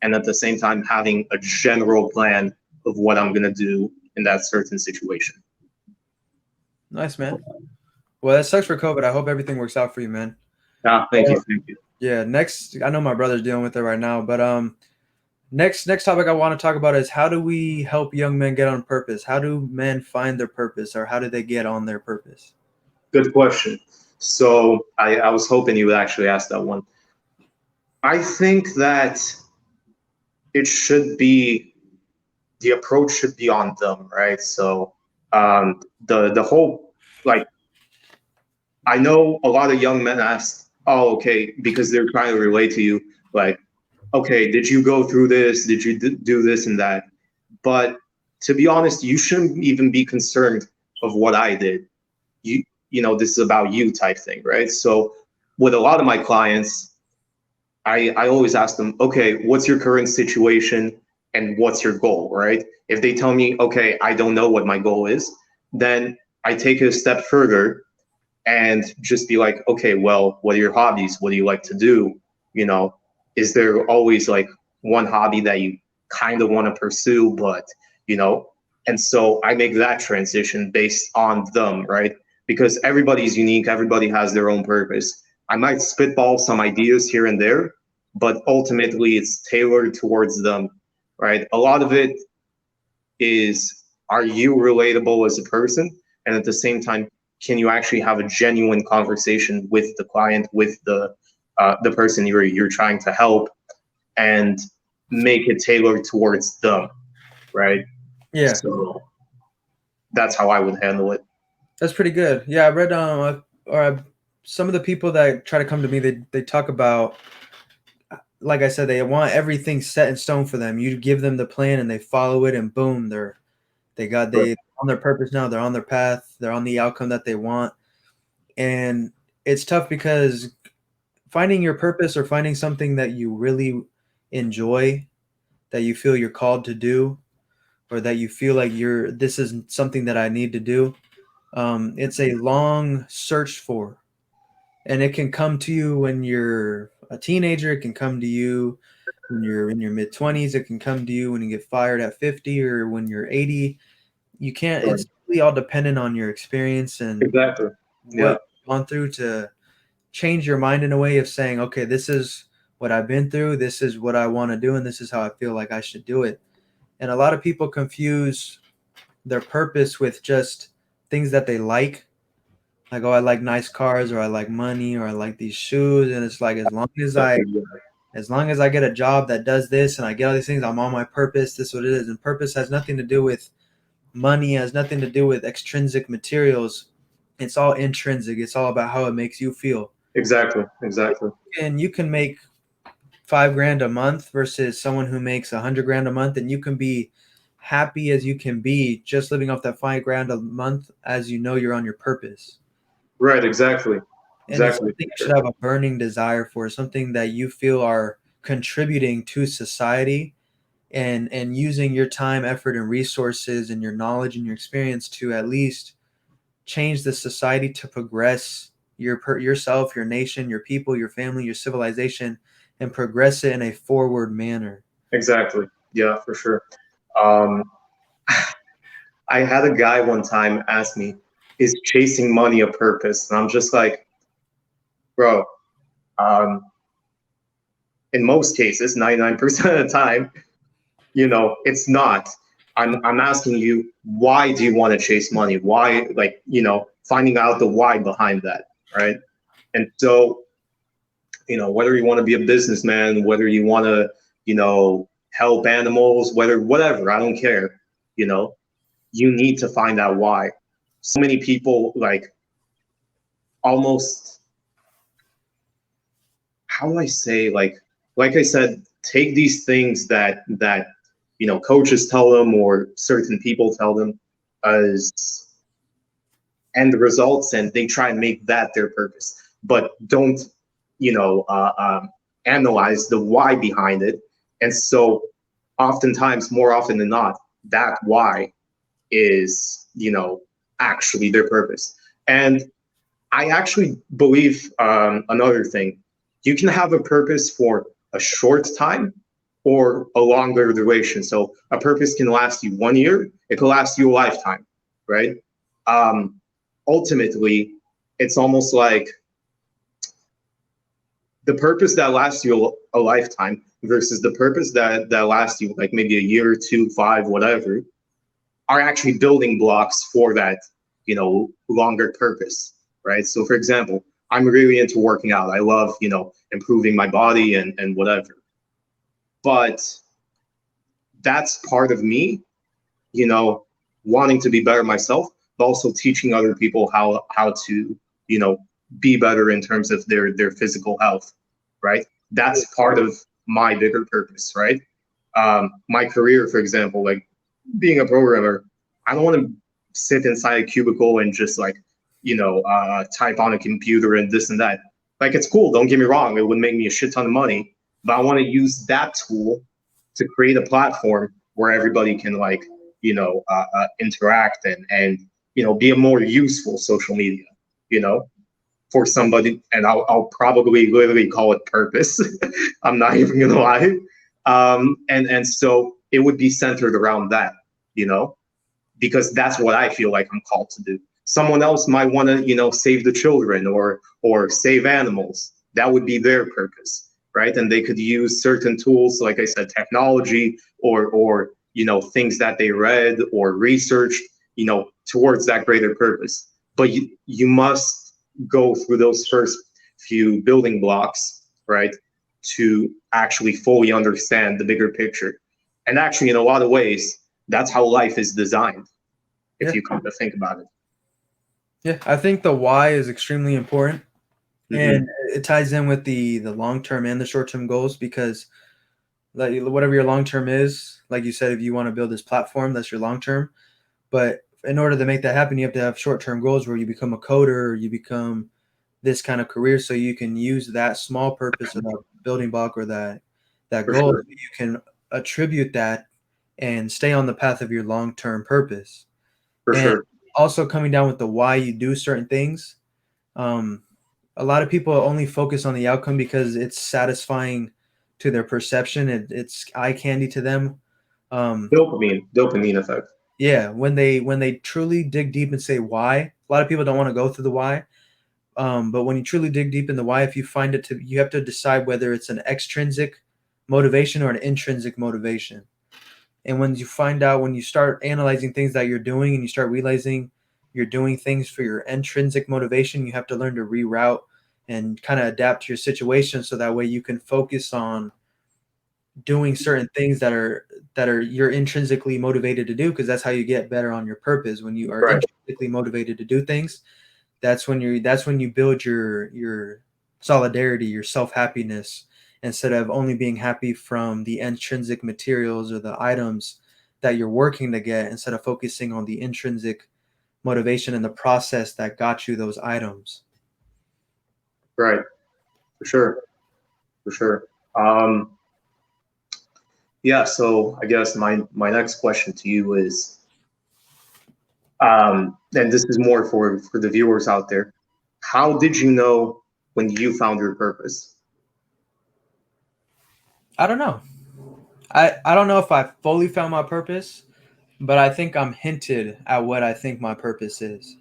and at the same time having a general plan of what I'm gonna do in that certain situation. Nice, man. Well, that sucks for COVID. I hope everything works out for you, man. Thank you. Yeah. Next, I know my brother's dealing with it right now, but next topic I want to talk about is how do we help young men get on purpose? How do men find their purpose, or how do they get on their purpose? Good question. So I was hoping you would actually ask that one. I think that it should be, the approach should be on them, right? So the whole, like, I know a lot of young men ask, oh, okay, because they're trying to relate to you, like, okay, did you go through this? Did you do this and that? But to be honest, you shouldn't even be concerned of what I did. This is about you type thing, right? So with a lot of my clients, I always ask them, okay, what's your current situation and what's your goal, right? If they tell me, okay, I don't know what my goal is, then I take it a step further and just be like, okay, well, what are your hobbies? What do you like to do? Is there always like one hobby that you kind of want to pursue, but, and so I make that transition based on them, right? Because everybody's unique, everybody has their own purpose. I might spitball some ideas here and there, but ultimately it's tailored towards them, right? A lot of it is, are you relatable as a person? And at the same time, can you actually have a genuine conversation with the client, with the person you're trying to help, and make it tailored towards them, right? Yeah. So that's how I would handle it. That's pretty good. Yeah, I read some of the people that try to come to me, they talk about, like I said, they want everything set in stone for them. You give them the plan and they follow it, and boom, they're on their purpose now. They're on their path. They're on the outcome that they want. And it's tough because finding your purpose or finding something that you really enjoy, that you feel you're called to do, or that you feel like this is something that I need to do. It's a long search for, and it can come to you when you're a teenager. It can come to you when you're in your mid-20s. It can come to you when you get fired at 50 or when you're 80. You can't. Sure. It's really all dependent on your experience and Exactly. what you've gone through to change your mind in a way of saying, okay, this is what I've been through. This is what I want to do, and this is how I feel like I should do it. And a lot of people confuse their purpose with just things that they like, Like, oh, I like nice cars, or I like money, or I like these shoes, and it's like as long as I get a job that does this and I get all these things, I'm on my purpose. This is what it is. And purpose has nothing to do with money, has nothing to do with extrinsic materials. It's all intrinsic. It's all about how it makes you feel. Exactly, exactly. And you can make 5 grand a month versus someone who makes 100 grand a month, and you can be happy as you can be just living off that 5 grand a month as you know you're on your purpose. Right, exactly, And it's exactly. something you should have a burning desire for, something that you feel are contributing to society, and using your time, effort, and resources and your knowledge and your experience to at least change the society to progress yourself, your nation, your people, your family, your civilization, and progress it in a forward manner. Exactly. Yeah, for sure. Um, I had a guy one time ask me, "Is chasing money a purpose?" And I'm just like, bro. Um, in most cases, 99% of the time, it's not. I'm asking you, why do you want to chase money? Why, like, finding out the why behind that, right? And so, whether you want to be a businessman, whether you want to, help animals, whatever, I don't care, you know, you need to find out why. So many people, like, almost, how do I say, like I said, take these things that coaches tell them or certain people tell them as end results, and they try and make that their purpose, but don't you know uh, um, analyze the why behind it. And so oftentimes, more often than not, that why is actually their purpose. And I actually believe another thing. You can have a purpose for a short time or a longer duration. So a purpose can last you 1 year, it can last you a lifetime, right? Um, Ultimately, it's almost like the purpose that lasts you a lifetime versus the purpose that lasts you like maybe a year, two, five, whatever, are actually building blocks for that, longer purpose, right? So, for example, I'm really into working out. I love, improving my body and whatever. But that's part of me, you know, wanting to be better myself, but also teaching other people how to, you know, be better in terms of their physical health, right? That's part of my bigger purpose, right? My career, for example, like being a programmer, I don't want to sit inside a cubicle and just like, type on a computer and this and that. Like, it's cool. Don't get me wrong. It would make me a shit ton of money, but I want to use that tool to create a platform where everybody can like, interact and be a more useful social media, you know, for somebody. And I'll probably literally call it purpose. I'm not even gonna lie. And so it would be centered around that, you know, because that's what I feel like I'm called to do. Someone else might want to, save the children or save animals. That would be their purpose, right? And they could use certain tools, like I said, technology or things that they read or researched, towards that greater purpose. But you must go through those first few building blocks, right, to actually fully understand the bigger picture. And actually, in a lot of ways, that's how life is designed, if Yeah. you come to think about it. Yeah. I think the why is extremely important. Mm-hmm. And it ties in with the long term and the short term goals, because like whatever your long term is, like you said, if you want to build this platform, that's your long term. But in order to make that happen, you have to have short term goals where you become a coder, or you become this kind of career, so you can use that small purpose or that building block or that For goal. sure. So you can attribute that and stay on the path of your long term purpose. For And sure. also coming down with the why you do certain things. Um, a lot of people only focus on the outcome because it's satisfying to their perception. It's eye candy to them. Um, Dopamine effect. yeah, when they truly dig deep and say why, a lot of people don't want to go through the why. But when you truly dig deep in the why, if you find it to, you have to decide whether it's an extrinsic motivation or an intrinsic motivation. And when you find out, when you start analyzing things that you're doing and you start realizing you're doing things for your intrinsic motivation, you have to learn to reroute and kind of adapt to your situation so that way you can focus on doing certain things that are you're intrinsically motivated to do, because that's how you get better on your purpose. When you are Right. intrinsically motivated to do things, that's when you build your solidarity, your self-happiness, instead of only being happy from the intrinsic materials or the items that you're working to get, instead of focusing on the intrinsic motivation and the process that got you those items. Right. For sure. For sure. Um, yeah. So I guess my next question to you is, and this is more for the viewers out there. How did you know when you found your purpose? I don't know. I don't know if I fully found my purpose, but I think I'm hinted at what I think my purpose is.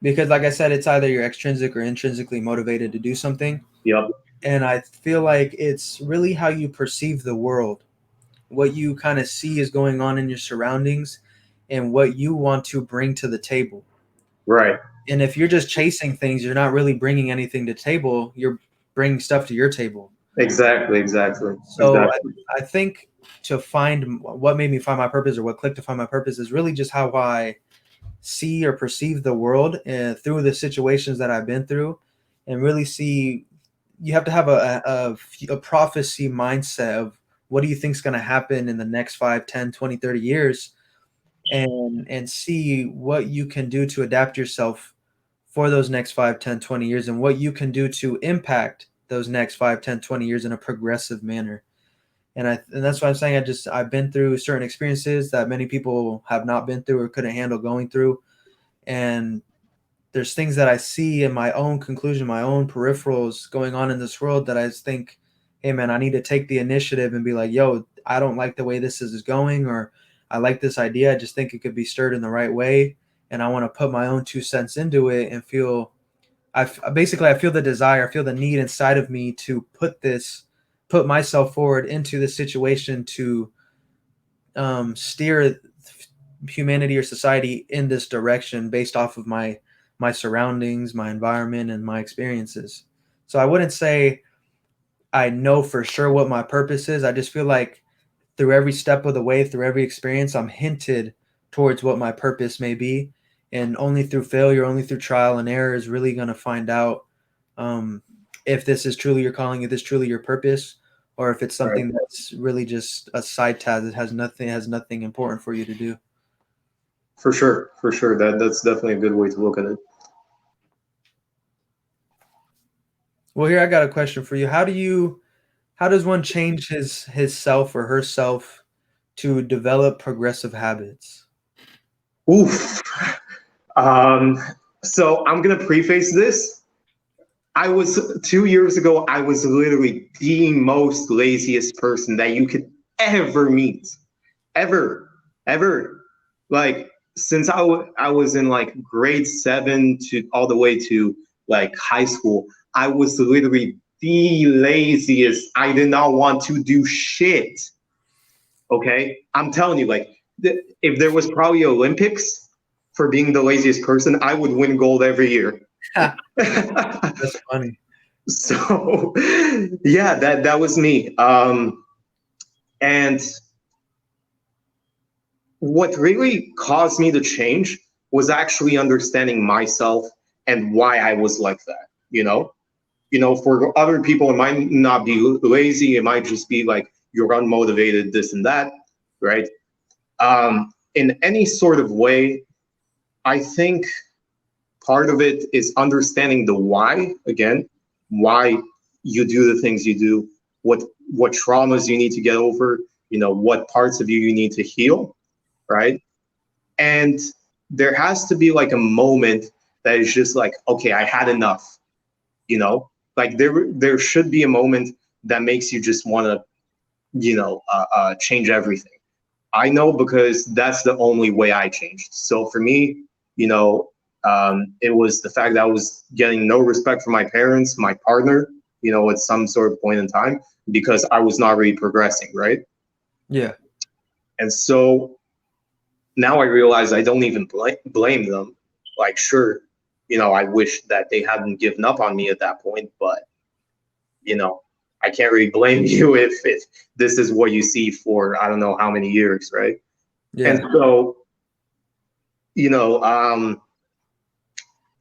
Because like I said, it's either you're extrinsic or intrinsically motivated to do something. Yep. And I feel like it's really how you perceive the world, what you kind of see is going on in your surroundings, and what you want to bring to the table. Right. And if you're just chasing things, you're not really bringing anything to the table. You're bringing stuff to your table. Exactly. Exactly. So Exactly. I think to find what made me find my purpose, or what clicked to find my purpose, is really just how I see or perceive the world through the situations that I've been through, and really see. You have to have a prophecy mindset of what do you think is going to happen in the next 5, 10, 20, 30 years, and see what you can do to adapt yourself for those next 5, 10, 20 years, and what you can do to impact those next 5, 10, 20 years in a progressive manner. And that's why I'm saying I've been through certain experiences that many people have not been through or couldn't handle going through. And there's things that I see in my own conclusion, my own peripherals going on in this world, that I just think, hey man, I need to take the initiative and be like, yo, I don't like the way this is going, or I like this idea. I just think it could be stirred in the right way. And I want to put my own 2 cents into it and feel, basically, I feel the desire, I feel the need inside of me to put myself forward into this situation to steer humanity or society in this direction based off of my surroundings, my environment, and my experiences. So I wouldn't say I know for sure what my purpose is. I just feel like through every step of the way, through every experience, I'm hinted towards what my purpose may be. And only through failure, only through trial and error is really going to find out um, if this is truly your calling, if this is truly your purpose, or if it's Right. something that's really just a side task that has nothing important for you to do. For sure. For sure. That's definitely a good way to look at it. Well, here I got a question for you. How does one change his self or herself to develop progressive habits? Oof. Um, so I'm gonna preface this. I was 2 years ago, I was literally the most laziest person that you could ever meet. Ever. Ever. Like since I was in like grade 7 to all the way to like high school, I was literally the laziest. I did not want to do shit. Okay? I'm telling you, like if there was probably Olympics for being the laziest person, I would win gold every year. That's funny. So yeah, that was me. And what really caused me to change was actually understanding myself and why I was like that. For other people, it might not be lazy. It might just be like you're unmotivated, this and that, right? In any sort of way, I think part of it is understanding the why, again, why you do the things you do, what traumas you need to get over, what parts of you need to heal, right? And there has to be like a moment that is just like, okay, I had enough, like there should be a moment that makes you just want to, change everything. I know because that's the only way I changed. So for me, it was the fact that I was getting no respect from my parents, my partner, at some sort of point in time, because I was not really progressing, right? Yeah. And so now I realize I don't even blame them. like, sure, I wish that they hadn't given up on me at that point, but I can't really blame you if this is what you see for I don't know how many years, right? And Yeah. so, you know,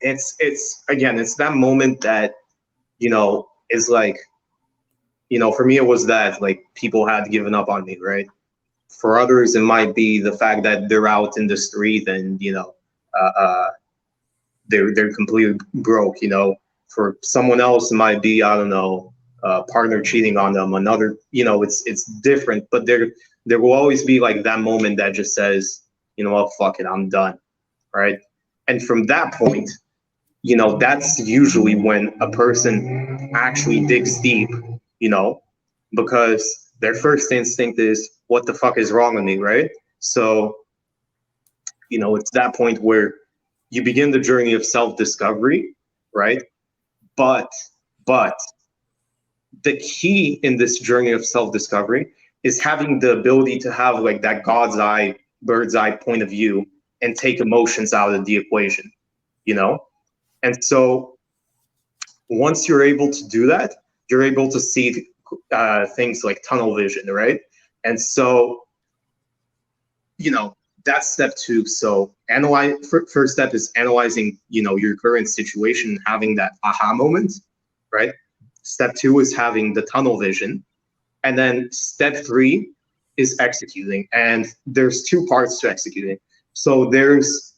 it's again, it's that moment that is like, for me it was that like people had given up on me, right? For others, it might be the fact that they're out in the street and uh, uh, they're completely broke. For someone else, it might be I don't know, partner cheating on them. Another, it's different, but there will always be like that moment that just says, what, fuck it, I'm done, right? And from that point, that's usually when a person actually digs deep, you know, because their first instinct is, what the fuck is wrong with me, right? So, it's that point where you begin the journey of self-discovery, right? But, but the key in this journey of self-discovery is having the ability to have like that God's eye, bird's eye point of view and take emotions out of the equation, you know? And so once you're able to do that, you're able to see things like tunnel vision, right? And so, that's step two. So first step is analyzing, your current situation, having that aha moment, right? Step two is having the tunnel vision. And then step three is executing. And there's two parts to executing. So there's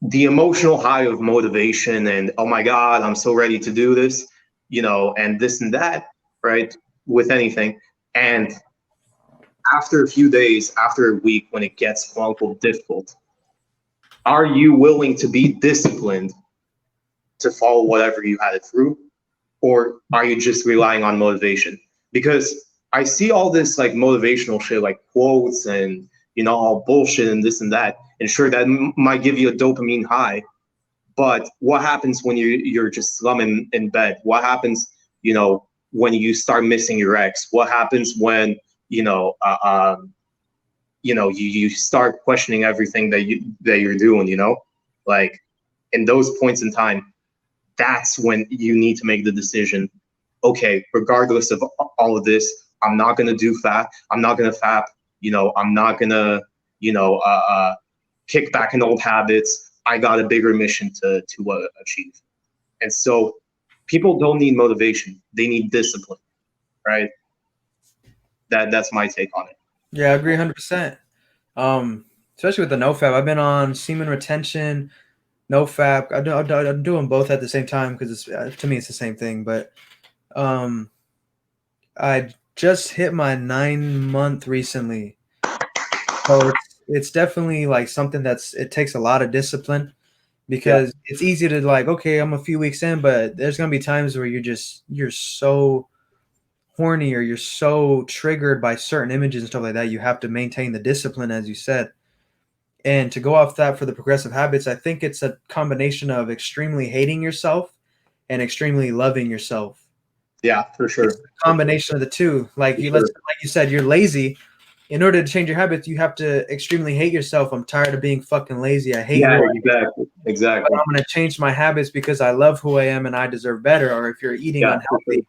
the emotional high of motivation and, oh my God, I'm so ready to do this, and this and that, right? With anything. And after a few days, after a week, when it gets quote unquote difficult, are you willing to be disciplined to follow whatever you had it through? Or are you just relying on motivation? Because I see all this like motivational shit, like quotes and, all bullshit and this and that. And sure, that might give you a dopamine high. But what happens when you're just slumming in bed? What happens, when you start missing your ex? What happens when, you start questioning everything that you're doing, like in those points in time, that's when you need to make the decision. Okay, regardless of all of this, I'm not gonna do fat. I'm not gonna fap. I'm not gonna, kick back in old habits. I got a bigger mission to achieve. And so, people don't need motivation; they need discipline, right? That's my take on it. Yeah, I agree 100%. Especially with the NoFap, I've been on semen retention, NoFap. I'm doing both at the same time because to me it's the same thing. But um, I just hit my 9 month recently, so it's definitely like something it takes a lot of discipline Yeah, because it's easy to like, okay, I'm a few weeks in, but there's gonna be times where you're so horny or you're so triggered by certain images and stuff like that. You have to maintain the discipline, as you said. And to go off that for the progressive habits, I think it's a combination of extremely hating yourself and extremely loving yourself. yeah, for It's sure. a combination of the two. For sure. Like you said, you're lazy. In order to change your habits, you have to extremely hate yourself. I'm tired of being fucking lazy. I hate who Yeah, I am, exactly, but exactly. I'm gonna change my habits because I love who I am and I deserve better. Or if you're eating Yeah, for sure, unhealthy,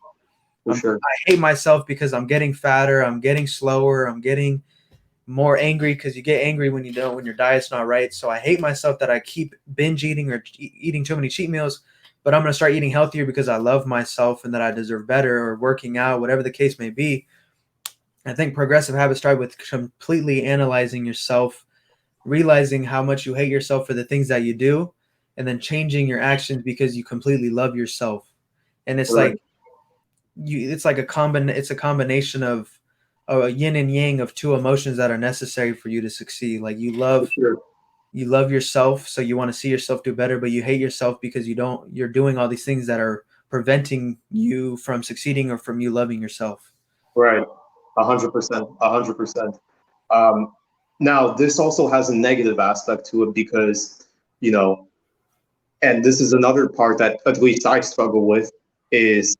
for sure. I hate myself because I'm getting fatter, I'm getting slower, I'm getting more angry because you get angry when when your diet's not right. So I hate myself that I keep binge eating or eating too many cheat meals, but I'm going to start eating healthier because I love myself and that I deserve better, or working out, whatever the case may be. I think progressive habits start with completely analyzing yourself, realizing how much you hate yourself for the things that you do, and then changing your actions because you completely love yourself. And it's Right. like it's like it's a combination of a yin and yang of two emotions that are necessary for you to succeed. Like For sure. you love yourself, so you want to see yourself do better, but you hate yourself because you're doing all these things that are preventing you from succeeding or from you loving yourself. Right. 100%. 100%. Um, Now, this also has a negative aspect to it because, you know, and this is another part that at least I struggle with is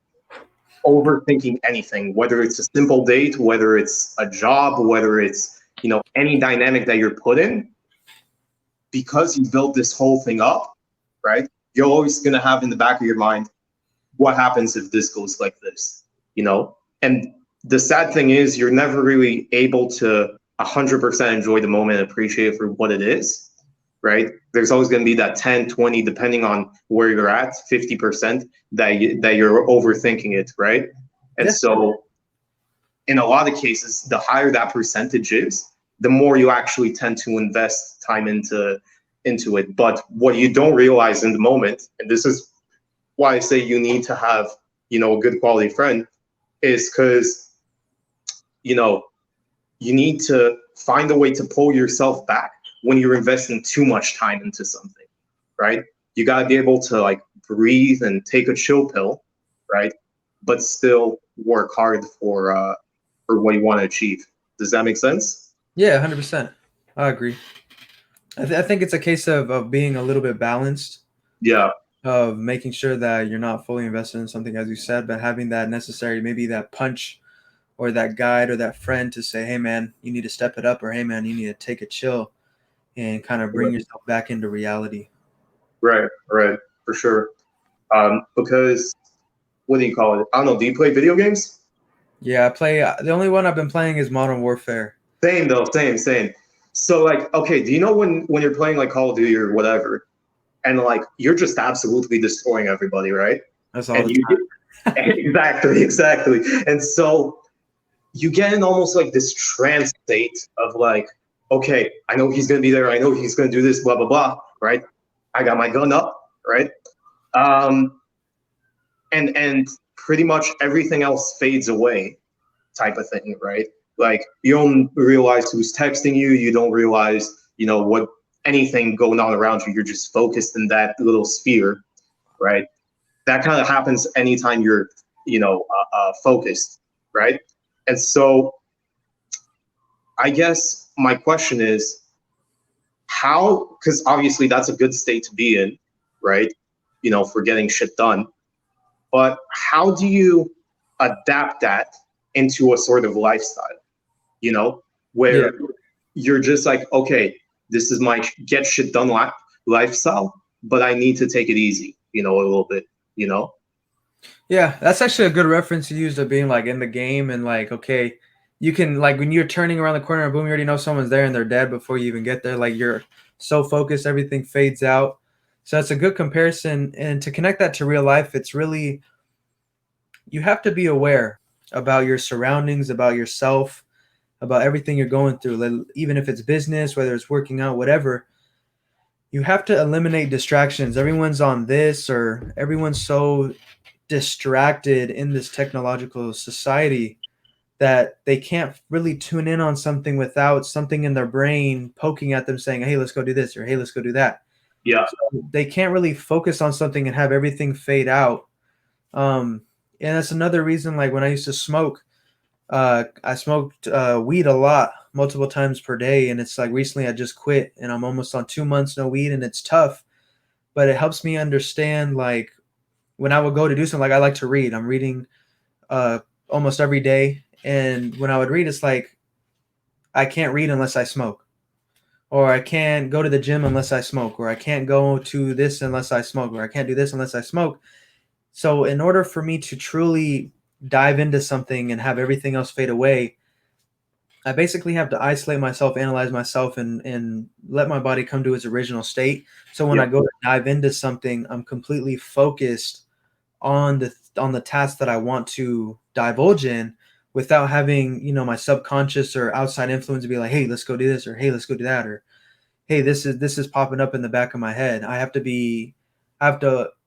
overthinking anything, whether it's a simple date, whether it's a job, whether it's, any dynamic that you're put in, because you built this whole thing up. right? You're always going to have in the back of your mind, what happens if this goes like this, you know? And the sad thing is you're never really able to 100% enjoy the moment and appreciate it for what it is, right? There's always going to be that 10, 20, depending on where you're at, 50% that you're overthinking it, right? And Yeah. so in a lot of cases, the higher that percentage is, the more you actually tend to invest time into it. But what you don't realize in the moment, and this is why I say you need to have, a good quality friend, is because, you need to find a way to pull yourself back when you're investing too much time into something, right? You got to be able to like breathe and take a chill pill, right? But still work hard for what you want to achieve. Does that make sense? Yeah, 100%. I agree. I think it's a case of being a little bit balanced, Yeah. of making sure that you're not fully invested in something, as you said, but having that necessary, maybe that punch or that guide or that friend to say, hey, man, you need to step it up, or hey, man, you need to take a chill and kind of bring yourself back into reality. Right. Right. For sure. Because what do you call it? I don't know. Do you play video games? Yeah, I play. The only one I've been playing is Modern Warfare. Same though. Same. So like, okay, do you know when you're playing like Call of Duty or whatever, and like you're just absolutely destroying everybody, right? That's all And the you time. exactly. And so you get in almost like this trance state of like, okay, I know he's gonna be there. I know he's gonna do this. Blah blah blah. Right? I got my gun up. Right? Um, and pretty much everything else fades away, type of thing. Right? Like you don't realize who's texting you. You don't realize, what anything going on around you. You're just focused in that little sphere. Right? That kind of happens anytime you're, focused, right? And so I guess my question is how, because obviously that's a good state to be in, right? For getting shit done. But how do you adapt that into a sort of lifestyle, Yeah. where you're just like, okay, this is my get shit done lifestyle, but I need to take it easy, a little bit, Yeah, that's actually a good reference you used of being like in the game and like, okay, you can like when you're turning around the corner and boom, you already know someone's there and they're dead before you even get there. Like you're so focused, everything fades out. So that's a good comparison. And to connect that to real life, it's really, you have to be aware about your surroundings, about yourself, about everything you're going through. Even if it's business, whether it's working out, whatever, you have to eliminate distractions. Everyone's on this, or everyone's so distracted in this technological society that they can't really tune in on something without something in their brain poking at them saying, hey, let's go do this, or hey, let's go do that. Yeah. So they can't really focus on something and have everything fade out. And that's another reason, like when I used to smoke, I smoked weed a lot, multiple times per day. And it's like recently I just quit and I'm almost on 2 months no weed, and it's tough, but it helps me understand like when I would go to do something, like I like to read. I'm reading uh, almost every day. And when I would read, it's like I can't read unless I smoke, or I can't go to the gym unless I smoke, or I can't go to this unless I smoke, or I can't do this unless I smoke. So, in order for me to truly dive into something and have everything else fade away, I basically have to isolate myself, analyze myself, and let my body come to its original state. So when Yeah. I go to dive into something, I'm completely focused on the task that I want to divulge in, without having, my subconscious or outside influence be like, hey, let's go do this, or hey, let's go do that, or hey, this is popping up in the back of my head.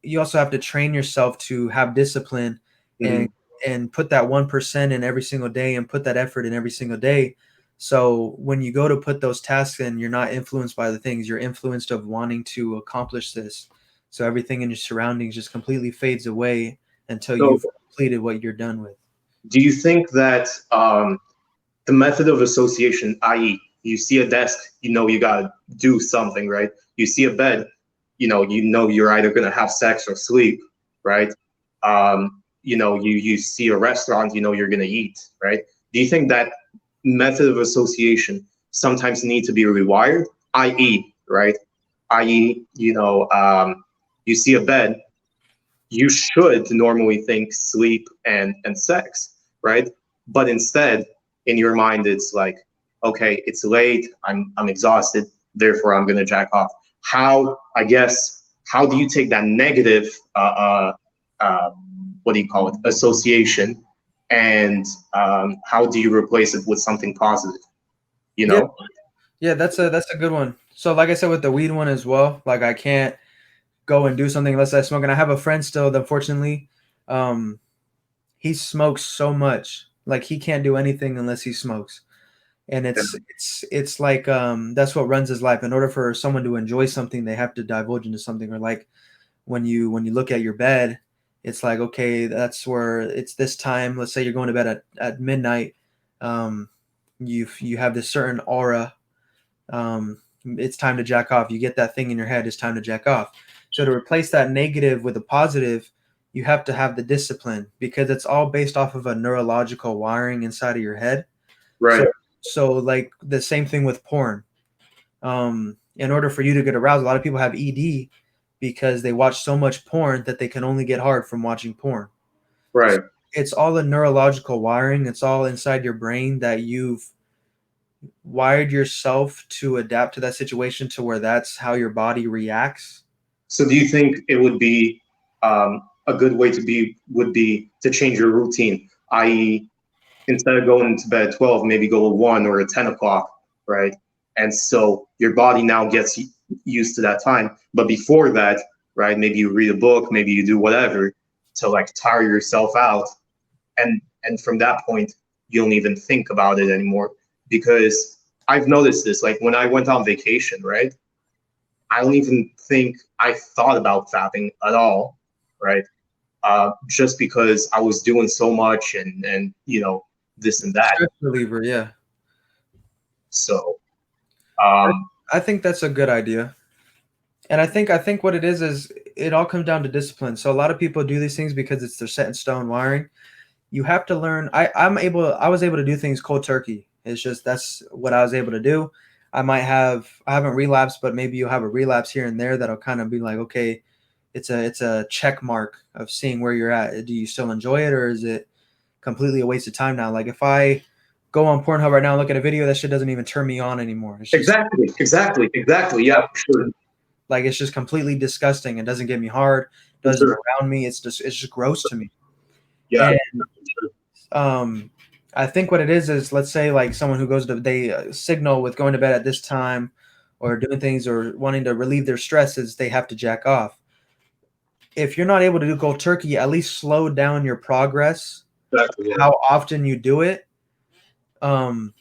You also have to train yourself to have discipline and Mhm. put that 1% in every single day and put that effort in every single day. So when you go to put those tasks in, you're not influenced by the things, you're influenced of wanting to accomplish this. So everything in your surroundings just completely fades away until So you've completed what you're done with. do you think that the method of association, i.e., you see a desk, you gotta do something, right? You see a bed, you know you're either gonna have sex or sleep, right? You see a restaurant, you're gonna eat, right? Do you think that method of association sometimes need to be rewired, i.e., right? I.e., you see a bed, you should normally think sleep and sex, right? But instead, in your mind, it's like, okay, it's late, I'm exhausted, therefore I'm gonna jack off. How, I guess, how do you take that negative, what do you call it, association, and how do you replace it with something positive? You Yeah, know? yeah, that's a good one. So like I said with the weed one as well, like I can't go and do something unless I smoke. And I have a friend still that unfortunately, um, he smokes so much, like he can't do anything unless he smokes. And it's like that's what runs his life. In order for someone to enjoy something, they have to divulge into something. Or like when you look at your bed, it's like, okay, that's where it's this time. Let's say you're going to bed at midnight. Um, you have this certain aura. It's time to jack off. You get that thing in your head. It's time to jack off. So to replace that negative with a positive, you have to have the discipline because it's all based off of a neurological wiring inside of your head. Right. So like the same thing with porn. In order for you to get aroused, a lot of people have ED because they watch so much porn that they can only get hard from watching porn. So Right. it's all a neurological wiring. It's all inside your brain that you've wired yourself to adapt to that situation to where that's how your body reacts. So do you think it would be a good way to be would be to change your routine, i.e., instead of going to bed at 12, maybe go at 1 or at 10 o'clock, right? And so your body now gets used to that time. But before that, right, maybe you read a book, maybe you do whatever to like tire yourself out. And from that point, you don't even think about it anymore. Because I've noticed this, like when I went on vacation, right? I don't even think I thought about fapping at all, right? Just because I was doing so much and this and that. Stress reliever, yeah. So I, um, I think that's a good idea. And I think what it is it all comes down to discipline. So a lot of people do these things because it's their set in stone wiring. You have to learn. I was able to do things cold turkey. It's just that's what I was able to do. I haven't relapsed, but maybe you'll have a relapse here and there that'll kind of be like, okay, it's a check mark of seeing where you're at. Do you still enjoy it or is it completely a waste of time now? Like if I go on Pornhub right now and look at a video, that shit doesn't even turn me on anymore. It's just exactly. Yeah, for sure. like it's just completely disgusting. It doesn't get me hard, For doesn't sure. around me. It's just gross to me. Yeah. And I think what it is let's say like someone who goes to they signal with going to bed at this time or doing things or wanting to relieve their stresses, they have to jack off. If you're not able to do cold turkey, at least slow down your progress, Exactly. Yeah. how often you do it. Um,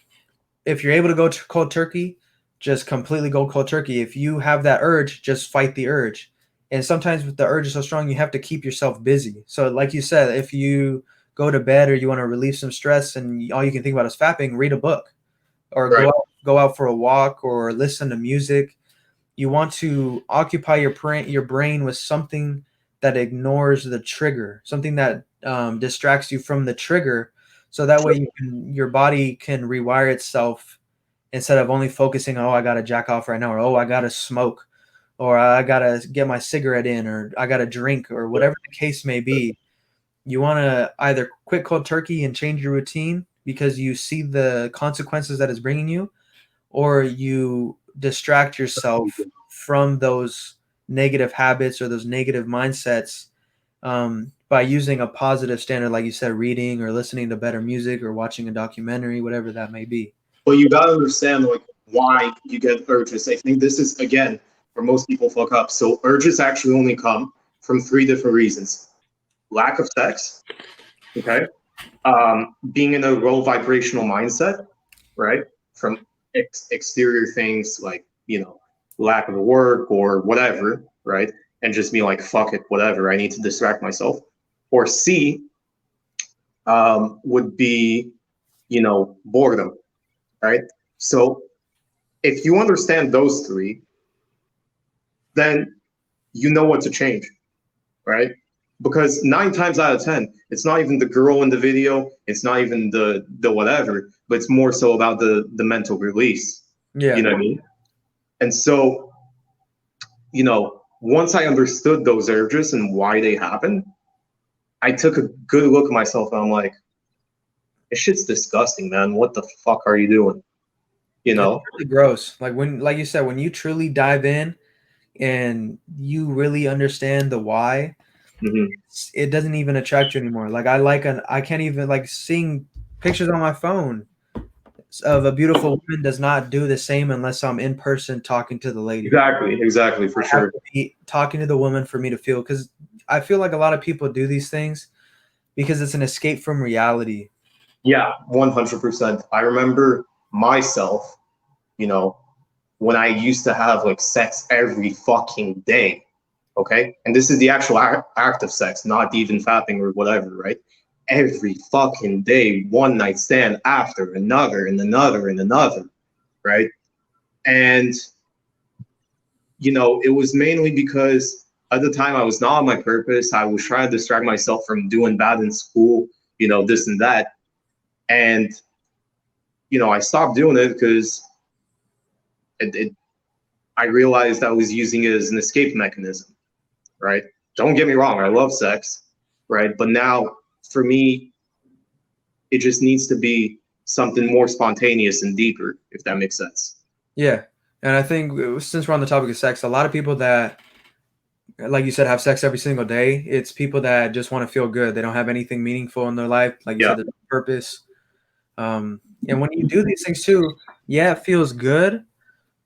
if you're able to go to cold turkey, just completely go cold turkey. If you have that urge, just fight the urge. And sometimes with the urge is so strong, you have to keep yourself busy. So, like you said, if you go to bed or you want to relieve some stress and all you can think about is fapping, read a book or Right. go out for a walk or listen to music. You want to occupy your brain with something that ignores the trigger, something that distracts you from the trigger, so that way your body can rewire itself instead of only focusing on, oh, I gotta jack off right now, or oh, I gotta smoke, or I gotta get my cigarette in, or I gotta drink, or whatever the case may be. You want to either quit cold turkey and change your routine because you see the consequences that it's bringing you, or you distract yourself from those negative habits or those negative mindsets by using a positive standard, like you said, reading or listening to better music or watching a documentary, whatever that may be. But you gotta understand like why you get urges. I think this is again where most people fuck up. So urges actually only come from 3 different reasons: lack of sex, okay, being in a low vibrational mindset, right, from exterior things like lack of work or whatever, right, and just be like fuck it, whatever. I need to distract myself. Or C would be boredom, right? So if you understand those three, then you know what to change, right? Because 9 times out of 10, it's not even the girl in the video, it's not even the whatever, but it's more so about the mental release. Yeah. You know what I mean? And so, once I understood those urges and why they happen, I took a good look at myself and I'm like, this shit's disgusting, man. What the fuck are you doing? You It's know? really gross. Like you said, when you truly dive in and you really understand the why, Hmm. it doesn't even attract you anymore. I can't even like seeing pictures on my phone of a beautiful woman does not do the same unless I'm in person talking to the lady. Exactly, for I have sure. to be talking to the woman for me to feel, because I feel like a lot of people do these things because it's an escape from reality. Yeah, 100%. I remember myself, you know, when I used to have like sex every fucking day. Okay. And this is the actual act of sex, not even fapping or whatever, right? Every fucking day, one night stand after another and another and another, right? And, it was mainly because at the time I was not on my purpose. I was trying to distract myself from doing bad in school, this and that. And, I stopped doing it because it I realized I was using it as an escape mechanism, right? Don't get me wrong, I love sex, right? But now for me, it just needs to be something more spontaneous and deeper, if that makes sense. Yeah. And I think since we're on the topic of sex, a lot of people that, like you said, have sex every single day, it's people that just want to feel good. They don't have anything meaningful in their life. Like you Yeah, said, there's no purpose. And when you do these things too, yeah, it feels good,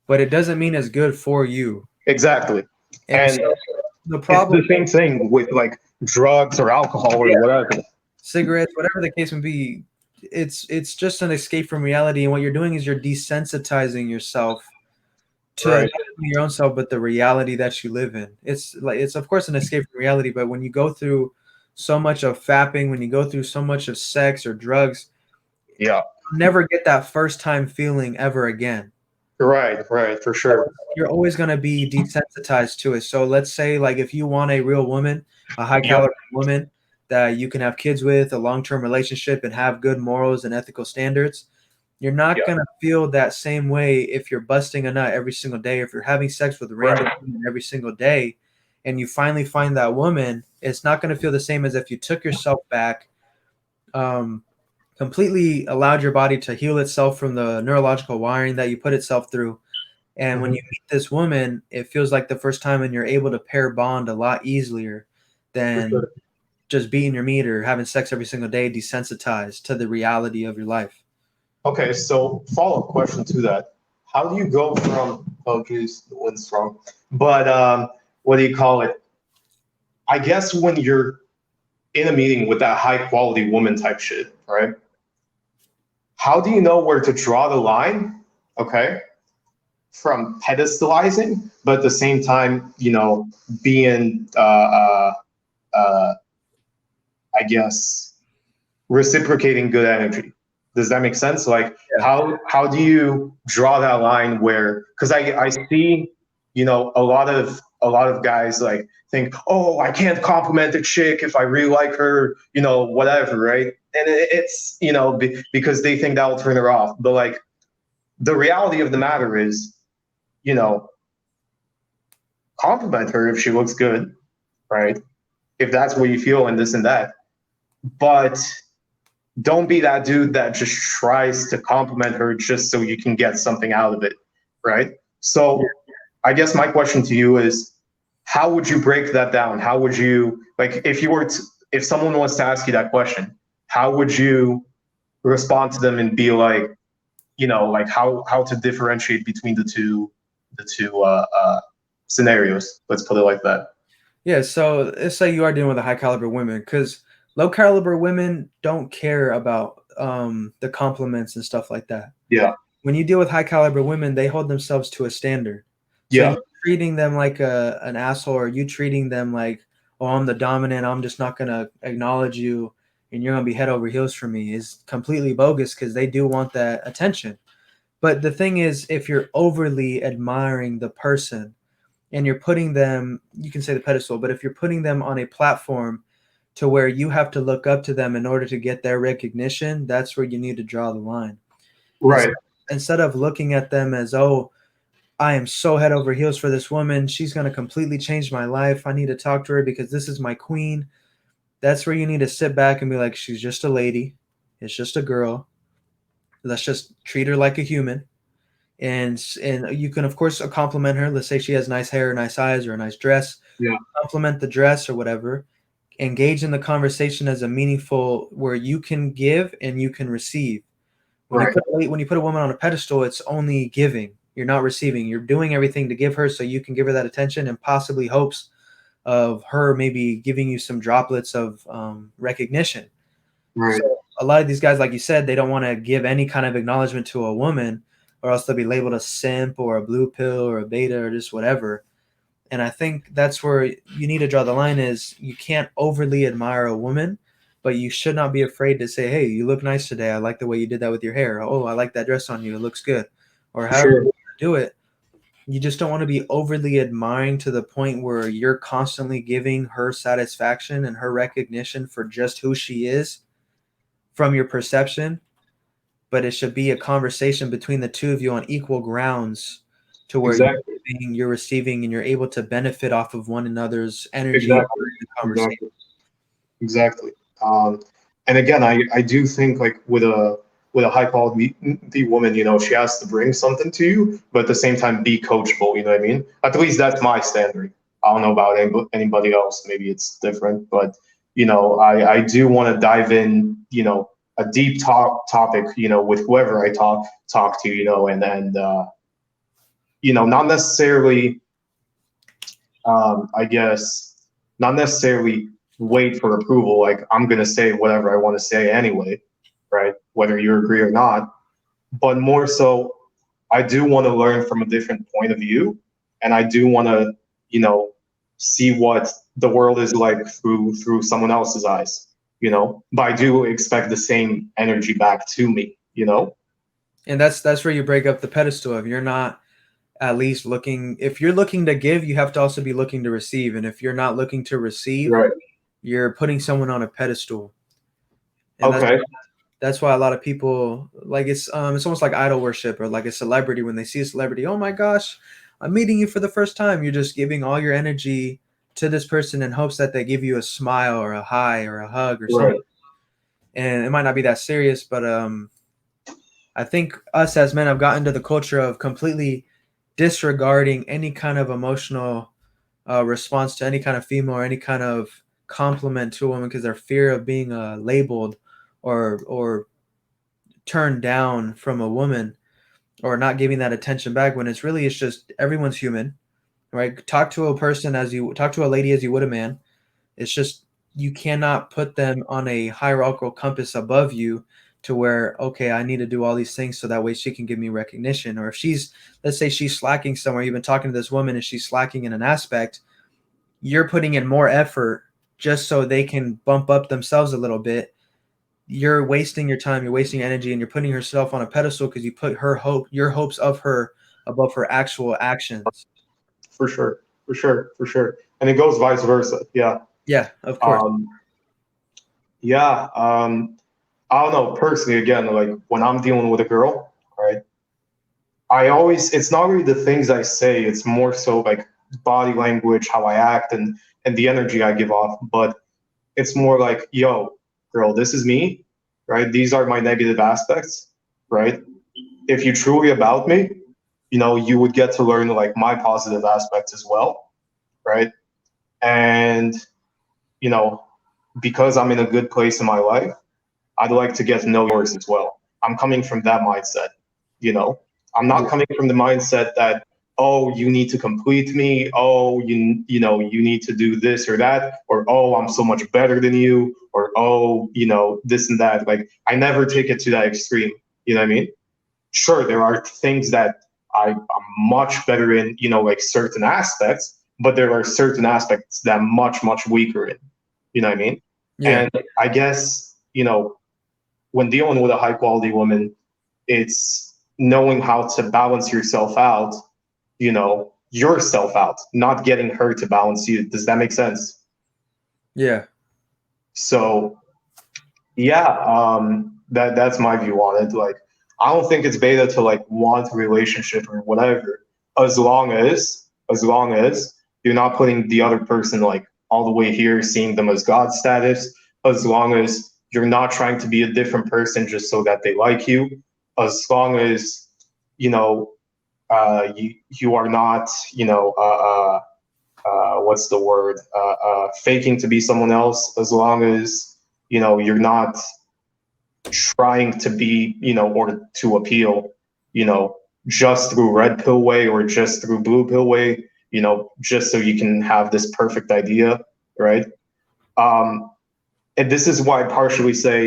but it doesn't mean it's good for you. exactly. And And so the it's problem, the same thing with like drugs or alcohol or yeah, whatever. cigarettes, whatever the case may be, it's just an escape from reality. And what you're doing is you're desensitizing yourself to not Right. only your own self, but the reality that you live in. It's of course an escape from reality, but when you go through so much of fapping, when you go through so much of sex or drugs, Yeah. you'll never get that first time feeling ever again. Right, for So sure. you're always going to be desensitized to it. So let's say, like, if you want a real woman, a high Yep. caliber woman that you can have kids with, a long-term relationship, and have good morals and ethical standards, you're not Yeah. going to feel that same way if you're busting a nut every single day, if you're having sex with random Right. women every single day, and you finally find that woman. It's not going to feel the same as if you took yourself back, um, completely allowed your body to heal itself from the neurological wiring that you put itself through. And when Mhm. you meet this woman, it feels like the first time, and you're able to pair bond a lot easier For than sure. just beating your meat or having sex every single day, desensitized to the reality of your life. Okay, so follow-up question to that. How do you go from, oh geez, the wind's strong. But what do you call it? I guess when you're in a meeting with that high quality woman type shit, right? How do you know where to draw the line? Okay, from pedestalizing, but at the same time, being, uh, I guess, reciprocating good energy. Does that make sense? Like, Yeah. how do you draw that line where? Because I see, a lot of guys like think, oh, I can't compliment a chick if I really like her, whatever, right? And it's because they think that will turn her off. But like the reality of the matter is, you know, compliment her if she looks good, right? If that's what you feel and this and that. But don't be that dude that just tries to compliment her just so you can get something out of it, right? So I guess my question to you is, how would you break that down? How would you, like, if someone was to ask you that question, how would you respond to them and be like, like how to differentiate between the two scenarios? Let's put it like that. Yeah, so let's say you are dealing with a high caliber women, because low caliber women don't care about the compliments and stuff like that. Yeah, When you deal with high caliber women, they hold themselves to a standard. So yeah, you treating them like an asshole, or you treating them like, oh, I'm the dominant, I'm just not gonna acknowledge you, and you're gonna be head over heels for me, is completely bogus, because they do want that attention. But the thing is, if you're overly admiring the person and you're putting them, you can say the pedestal, but if you're putting them on a platform to where you have to look up to them in order to get their recognition, that's where you need to draw the line. Instead, right. instead of looking at them as, oh, I am so head over heels for this woman. She's going to completely change my life. I need to talk to her because this is my queen. That's where you need to sit back and be like, she's just a lady. It's just a girl. Let's just treat her like a human. And you can, of course, compliment her. Let's say she has nice hair, nice eyes, or a nice dress. Yeah. Compliment the dress or whatever. Engage in the conversation as a meaningful where you can give and you can receive. Right. When you put a woman on a pedestal, it's only giving. You're not receiving. You're doing everything to give her so you can give her that attention and possibly hopes of her maybe giving you some droplets of recognition. Right. So a lot of these guys, like you said, they don't want to give any kind of acknowledgement to a woman, or else they'll be labeled a simp or a blue pill or a beta or just whatever. And I think that's where you need to draw the line is you can't overly admire a woman, but you should not be afraid to say, hey, you look nice today. I like the way you did that with your hair. Oh, I like that dress on you. It looks good. Or however Sure. you do it. You just don't want to be overly admiring to the point where you're constantly giving her satisfaction and her recognition for just who she is from your perception. But it should be a conversation between the two of you on equal grounds to where Exactly. you're receiving and you're able to benefit off of one another's energy Exactly. during the conversation. Exactly. Exactly. And again, I do think like with a high quality woman, you know, she has to bring something to you, but at the same time be coachable. You know what I mean? At least that's my standard. I don't know about anybody else. Maybe it's different, but you know, I do want to dive in. You know, a deep topic. You know, with whoever I talk to. You know, and you know, not necessarily. I guess not necessarily wait for approval. Like I'm gonna say whatever I want to say anyway, right? Whether you agree or not. But more so, I do want to learn from a different point of view, and I do want to, you know, see what the world is like through someone else's eyes. You know, but I do expect the same energy back to me. You know. And that's where you break up the pedestal. If you're not at least looking, if you're looking to give, you have to also be looking to receive. And if you're not looking to receive, Right. you're putting someone on a pedestal. And Okay. that's why a lot of people like it's almost like idol worship or like a celebrity. When they see a celebrity, oh my gosh, I'm meeting you for the first time. You're just giving all your energy to this person in hopes that they give you a smile or a hi or a hug or Right. something. And it might not be that serious, but I think us as men have gotten to the culture of completely disregarding any kind of emotional response to any kind of female or any kind of compliment to a woman because their fear of being labeled or turned down from a woman or not giving that attention back when it's just everyone's human, right? Talk to a person as you talk to a lady as you would a man. It's just you cannot put them on a hierarchical compass above you to where, okay, I need to do all these things so that way she can give me recognition. Or if let's say she's slacking somewhere, you've been talking to this woman and she's slacking in an aspect, you're putting in more effort just so they can bump up themselves a little bit. You're wasting your time, you're wasting energy, and you're putting herself on a pedestal because you put your hopes of her above her actual actions. For sure. For sure. For sure. And it goes vice versa. Yeah. Yeah, of course. Um, yeah. I don't know. Personally, again, like when I'm dealing with a girl, right? It's not really the things I say. It's more so like body language, how I act, and the energy I give off. But it's more like, yo, girl, this is me, right? These are my negative aspects, right? If you truly about me, you know, you would get to learn like my positive aspects as well, right? And you know, because I'm in a good place in my life, I'd like to get to know yours as well. I'm coming from that mindset, you know. I'm not Yeah. coming from the mindset that, oh, you need to complete me, oh, you know, you need to do this or that, or oh, I'm so much better than you, or oh, you know, this and that. Like I never take it to that extreme. You know what I mean? Sure, there are things that I'm much better in, you know, like certain aspects, but there are certain aspects that I'm much weaker in. You know what I mean? Yeah. And I guess, you know, when dealing with a high quality woman, it's knowing how to balance yourself out, you know, yourself out, not getting her to balance you. Does that make sense? Yeah. So yeah, that's my view on it. Like I don't think it's beta to like want a relationship or whatever, as long as you're not putting the other person like all the way here, seeing them as God status, as long as you're not trying to be a different person just so that they like you, as long as you know you are not what's the word faking to be someone else, as long as you're not trying to be or to appeal just through red pill way or just through blue pill way, just so you can have this perfect idea, right? um, and this is why I partially say,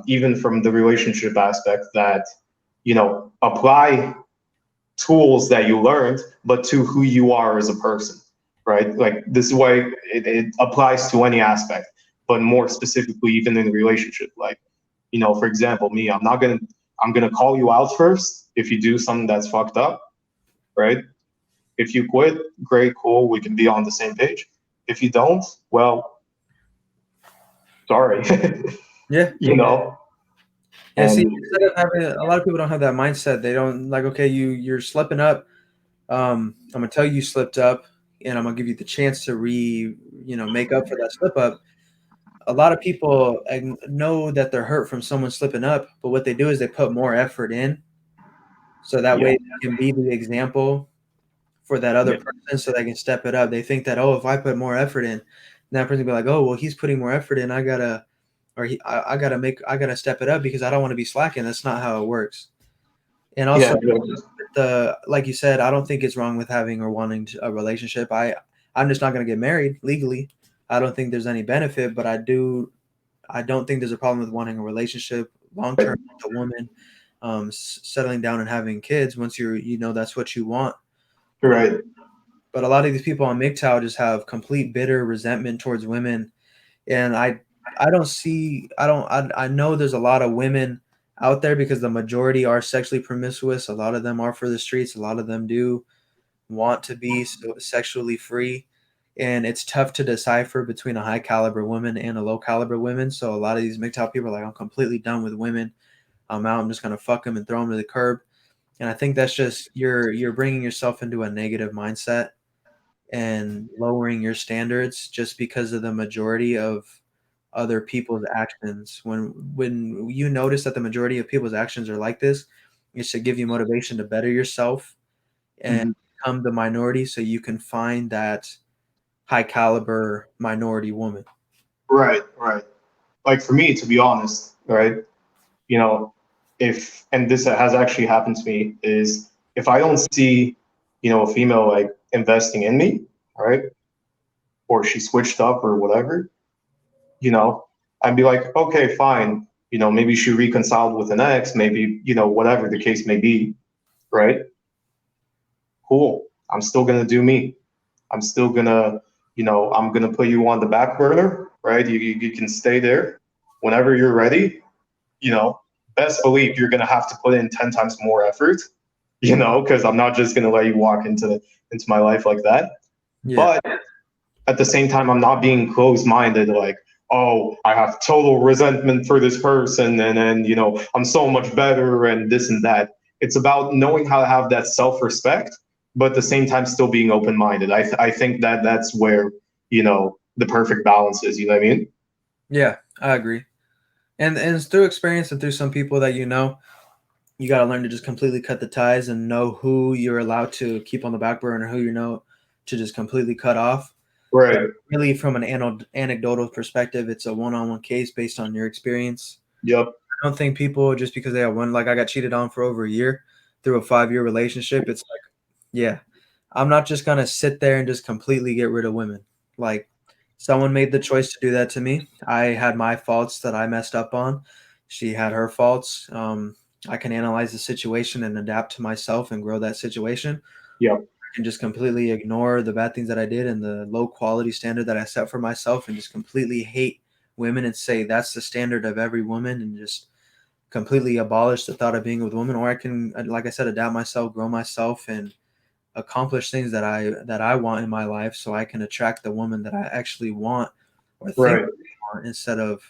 even from the relationship aspect, that apply tools that you learned, but to who you are as a person, right? Like this is why it applies to any aspect, but more specifically, even in a relationship. Like, for example, me, I'm gonna call you out first if you do something that's fucked up, right? If you quit, great, cool, we can be on the same page. If you don't, well, sorry, Yeah. you know, Yeah, see, and instead of having a lot of people don't have that mindset. They don't like, okay, you're slipping up. I'm gonna tell you slipped up, and I'm gonna give you the chance to make up for that slip up. A lot of people know that they're hurt from someone slipping up, but what they do is they put more effort in, so that yeah, way they can be the example for that other yeah, person, so they can step it up. They think that, oh, if I put more effort in, that person will be like, oh, well, he's putting more effort in. I gotta step it up because I don't want to be slacking. That's not how it works. And yeah, also, like you said, I don't think it's wrong with having or wanting a relationship. I'm just not going to get married legally. I don't think there's any benefit, but I don't think there's a problem with wanting a relationship long term with a woman, settling down and having kids once that's what you want. Um, right, but a lot of these people on MGTOW just have complete bitter resentment towards women, and I don't see I know there's a lot of women out there because the majority are sexually promiscuous. A lot of them are for the streets. A lot of them do want to be sexually free, and it's tough to decipher between a high caliber woman and a low caliber woman. So a lot of these MGTOW people are like, I'm completely done with women. I'm out. I'm just gonna fuck them and throw them to the curb. And I think that's just you're bringing yourself into a negative mindset and lowering your standards just because of the majority of other people's actions. When you notice that the majority of people's actions are like this, it should give you motivation to better yourself and mhm, become the minority so you can find that high caliber minority woman. right. Like for me, to be honest, right, you know, if and this has actually happened to me, is if I don't see, a female like investing in me, right, or she switched up or whatever, you know, I'd be like, okay, fine, maybe she reconciled with an ex, maybe, whatever the case may be, right? Cool. I'm still gonna do me. I'm still gonna, I'm gonna put you on the back burner, right? You can stay there whenever you're ready. You know, best believe you're gonna have to put in 10 times more effort. Because I'm not just gonna let you walk into my life like that. Yeah. But at the same time, I'm not being closed-minded, like, oh, I have total resentment for this person, and then I'm so much better, and this and that. It's about knowing how to have that self-respect, but at the same time still being open-minded. I think that that's where the perfect balance is. You know what I mean? Yeah, I agree. And it's through experience and through some people that you got to learn to just completely cut the ties and know who you're allowed to keep on the back burner, who to just completely cut off. But Right. really, from an anecdotal perspective, it's a one-on-one case based on your experience. Yep. I don't think people just because they have one, like I got cheated on for over a year through a 5-year relationship. It's like, yeah, I'm not just gonna sit there and just completely get rid of women. Like someone made the choice to do that to me. I had my faults that I messed up on. She had her faults. I can analyze the situation and adapt to myself and grow that situation. Yep. I can just completely ignore the bad things that I did and the low quality standard that I set for myself and just completely hate women and say that's the standard of every woman and just completely abolish the thought of being with women. Or I can, like I said, adapt myself, grow myself, and accomplish things that I want in my life so I can attract the woman that I actually want or think Right. I want instead of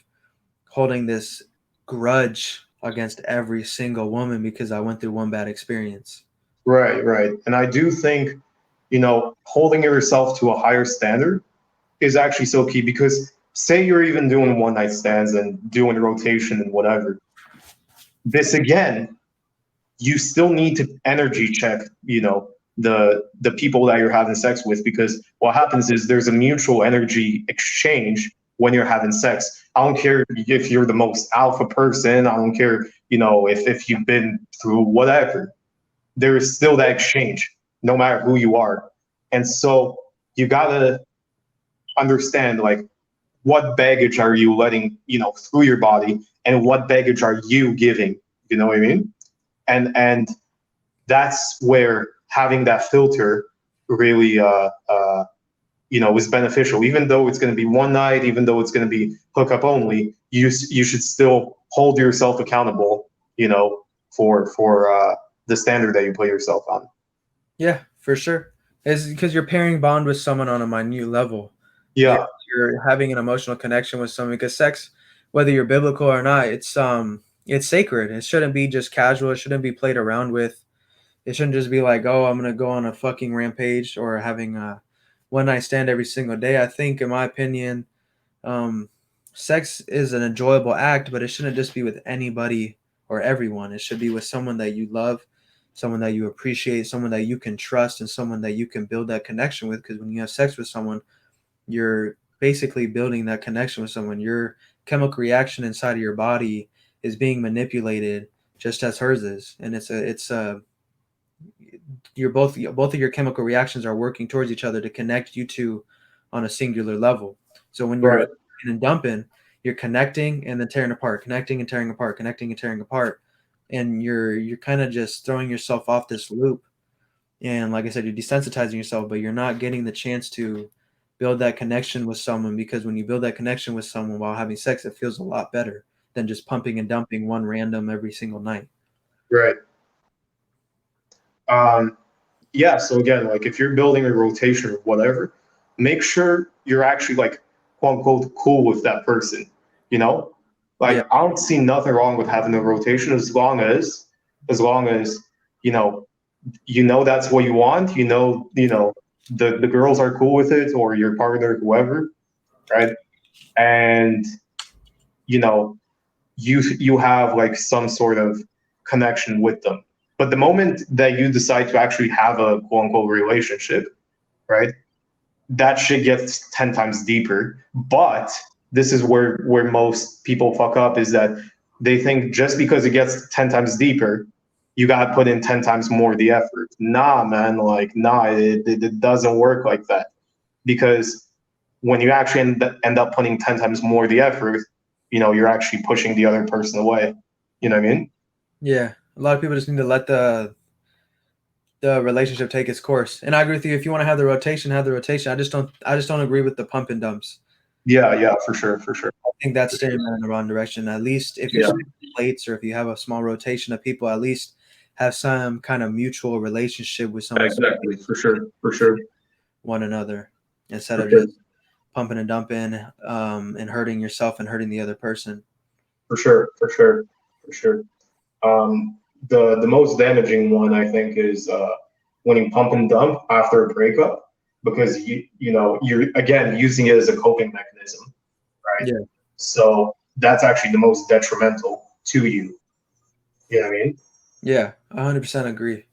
holding this grudge against every single woman because I went through one bad experience. Right. And I do think, holding yourself to a higher standard is actually so key because say you're even doing one night stands and doing rotation and whatever. This again, you still need to energy check, the people that you're having sex with because what happens is there's a mutual energy exchange when you're having sex. I don't care if you're the most alpha person, I don't care, if you've been through whatever. There is still that exchange, no matter who you are. And so you gotta understand like what baggage are you letting, through your body and what baggage are you giving? You know what I mean? And that's where having that filter really is beneficial. Even though it's going to be one night, even though it's going to be hookup only, you should still hold yourself accountable, for the standard that you put yourself on. Yeah, for sure. It's because you're pairing bond with someone on a minute level. Yeah. You're having an emotional connection with someone because sex, whether you're biblical or not, it's sacred. It shouldn't be just casual. It shouldn't be played around with. It shouldn't just be like, oh, I'm gonna go on a fucking rampage or having a one night stand every single day. I think, in my opinion, sex is an enjoyable act, but it shouldn't just be with anybody or everyone. It should be with someone that you love, someone that you appreciate, someone that you can trust, and someone that you can build that connection with. Because when you have sex with someone, you're basically building that connection with someone. Your chemical reaction inside of your body is being manipulated just as hers is, and it's you're both of your chemical reactions are working towards each other to connect you two on a singular level. So when you're Right. pumping and dumping, you're connecting and then tearing apart, connecting and tearing apart, connecting and tearing apart, and you're kind of just throwing yourself off this loop. And like I said, you're desensitizing yourself, but you're not getting the chance to build that connection with someone, because when you build that connection with someone while having sex, it feels a lot better than just pumping and dumping one random every single night. Right. Yeah. So again, like if you're building a rotation or whatever, make sure you're actually like quote unquote cool with that person. You know, Yeah, like I don't see nothing wrong with having a rotation as long as that's what you want. The girls are cool with it or your partner, whoever, right? And you know you have like some sort of connection with them. But the moment that you decide to actually have a quote unquote relationship, right, that shit gets 10 times deeper. But this is where most people fuck up, is that they think just because it gets 10 times deeper, you got to put in 10 times more the effort. Nah, man, like, nah, it doesn't work like that. Because when you actually end up putting 10 times more the effort, you're actually pushing the other person away. You know what I mean? yeah. A lot of people just need to let the relationship take its course. And I agree with you. If you want to have the rotation, have the rotation. I just don't agree with the pump and dumps. Yeah, for sure, for sure. I think that's steering them in the wrong direction. At least if you're Yeah, switching plates or if you have a small rotation of people, at least have some kind of mutual relationship with someone so exactly, for sure, for sure, one another instead for of sure, just pumping and dumping and hurting yourself and hurting the other person. for sure, for sure, for sure. The most damaging one I think is when you pump and dump after a breakup, because you're again using it as a coping mechanism, right? Yeah. So that's actually the most detrimental to you. You know what I mean? Yeah, 100% agree.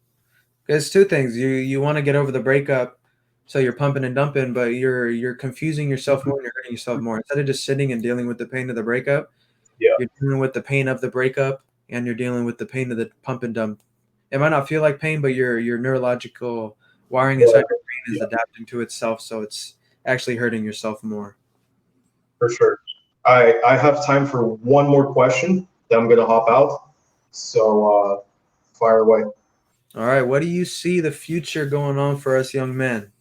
It's two things. You want to get over the breakup, so you're pumping and dumping, but you're confusing yourself more and you're hurting yourself more. Instead of just sitting and dealing with the pain of the breakup, Yeah. you're dealing with the pain of the breakup and you're dealing with the pain of the pump and dump. It might not feel like pain, but your neurological wiring inside Whatever. your brain is Yeah, adapting to itself, so it's actually hurting yourself more. for sure. I have time for one more question. Then I'm gonna hop out. So fire away. All right, what do you see the future going on for us young men?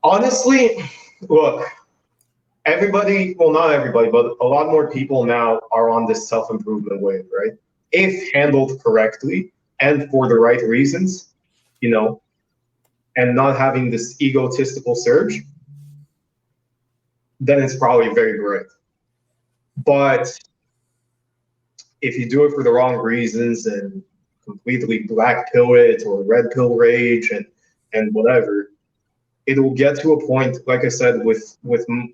Honestly, look, everybody, well, not everybody, but a lot more people now are on this self improvement wave, right? If handled correctly and for the right reasons, you know, and not having this egotistical surge, then it's probably very great. But if you do it for the wrong reasons and completely black pill it or red pill rage and whatever. It'll get to a point, like I said, with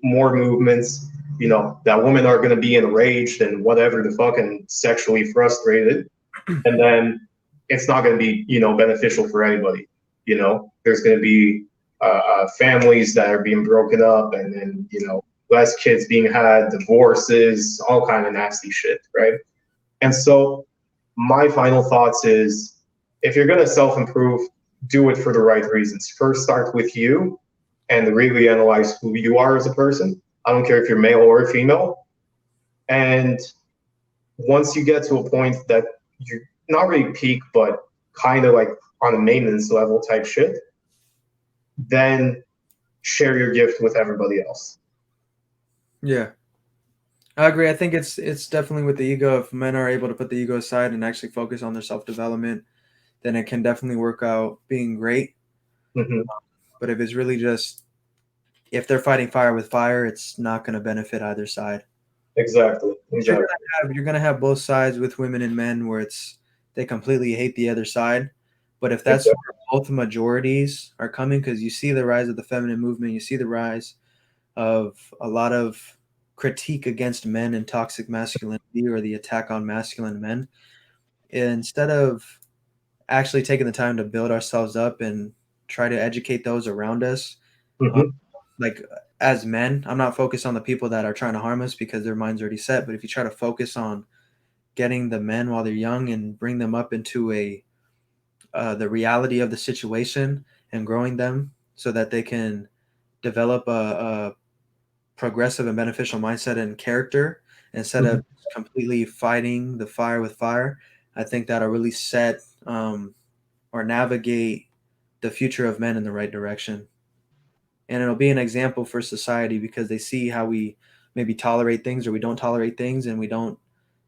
more movements, that women are going to be enraged and whatever the fuck and sexually frustrated, and then it's not going to be beneficial for anybody. There's going to be families that are being broken up, and then less kids being had, divorces, all kind of nasty shit, right? And so my final thoughts is, if you're going to self-improve, do it for the right reasons. First, start with you and really analyze who you are as a person. I don't care if you're male or female. And once you get to a point that you're not really peak, but kind of like on a maintenance level type shit, then share your gift with everybody else. Yeah, I agree. I think it's definitely with the ego. If men are able to put the ego aside and actually focus on their self-development, then it can definitely work out being great. Mm-hmm. But if it's really just, if they're fighting fire with fire, it's not going to benefit either side. Exactly. You're gonna have both sides with women and men where they completely hate the other side. But if that's Exactly. where both majorities are coming, because you see the rise of the feminine movement, you see the rise of a lot of critique against men and toxic masculinity or the attack on masculine men. Instead of actually taking the time to build ourselves up and try to educate those around us, Mm-hmm. like as men, I'm not focused on the people that are trying to harm us because their mind's already set. But if you try to focus on getting the men while they're young and bring them up into the reality of the situation and growing them so that they can develop a progressive and beneficial mindset and character instead Mm-hmm. of completely fighting the fire with fire, I think that'll really set or navigate the future of men in the right direction. And it'll be an example for society because they see how we maybe tolerate things or we don't tolerate things and we don't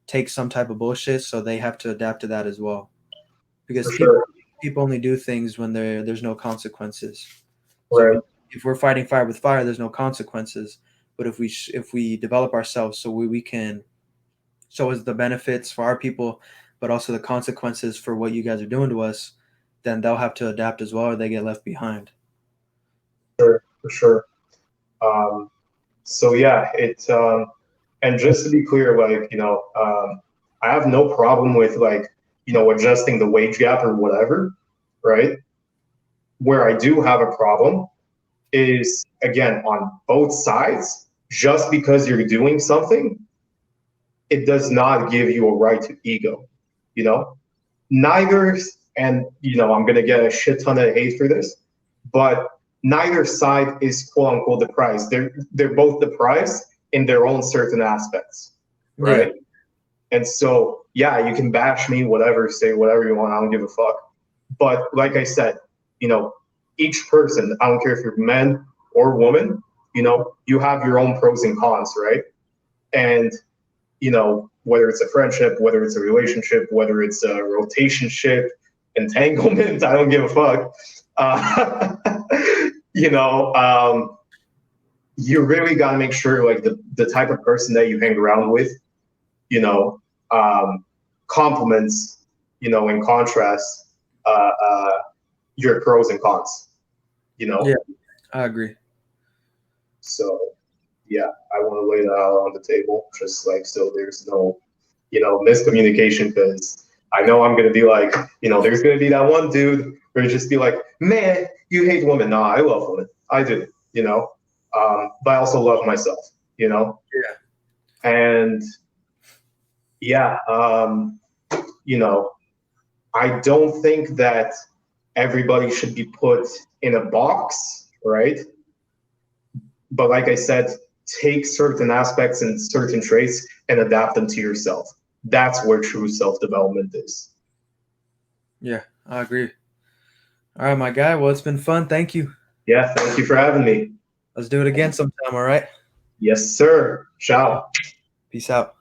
take some type of bullshit, so they have to adapt to that as well. Because For sure. people only do things when there's no consequences. Right. So if we're fighting fire with fire, there's no consequences. But if we develop ourselves so we can show us the benefits for our people, but also the consequences for what you guys are doing to us, then they'll have to adapt as well, or they get left behind. For sure. So yeah, and just to be clear, like, I have no problem with like, adjusting the wage gap or whatever, right? Where I do have a problem is, again, on both sides. Just because you're doing something, it does not give you a right to ego, you know? Neither, and I'm gonna get a shit ton of hate for this, but neither side is quote unquote the prize. They're both the prize in their own certain aspects, right? Yeah. And so yeah, you can bash me, whatever, say whatever you want, I don't give a fuck. But like I said, each person, I don't care if you're man or woman, you have your own pros and cons, right? And whether it's a friendship, whether it's a relationship, whether it's a rotationship, entanglement, I don't give a fuck. You know, you really got to make sure like the type of person that you hang around with, you know, complements, in contrast, your pros and cons, Yeah, I agree. So yeah, I want to lay that out on the table, just like so there's no, miscommunication, because I know I'm gonna be like, there's gonna be that one dude where just be like, man, you hate women. No, I love women. I do, but I also love myself, Yeah. and yeah, I don't think that everybody should be put in a box, right? But like I said, take certain aspects and certain traits and adapt them to yourself. That's where true self-development is. Yeah, I agree. All right, my guy. Well, it's been fun. Thank you. Yeah, thank you for having me. Let's do it again sometime. All right. Yes, sir. Ciao. Peace out.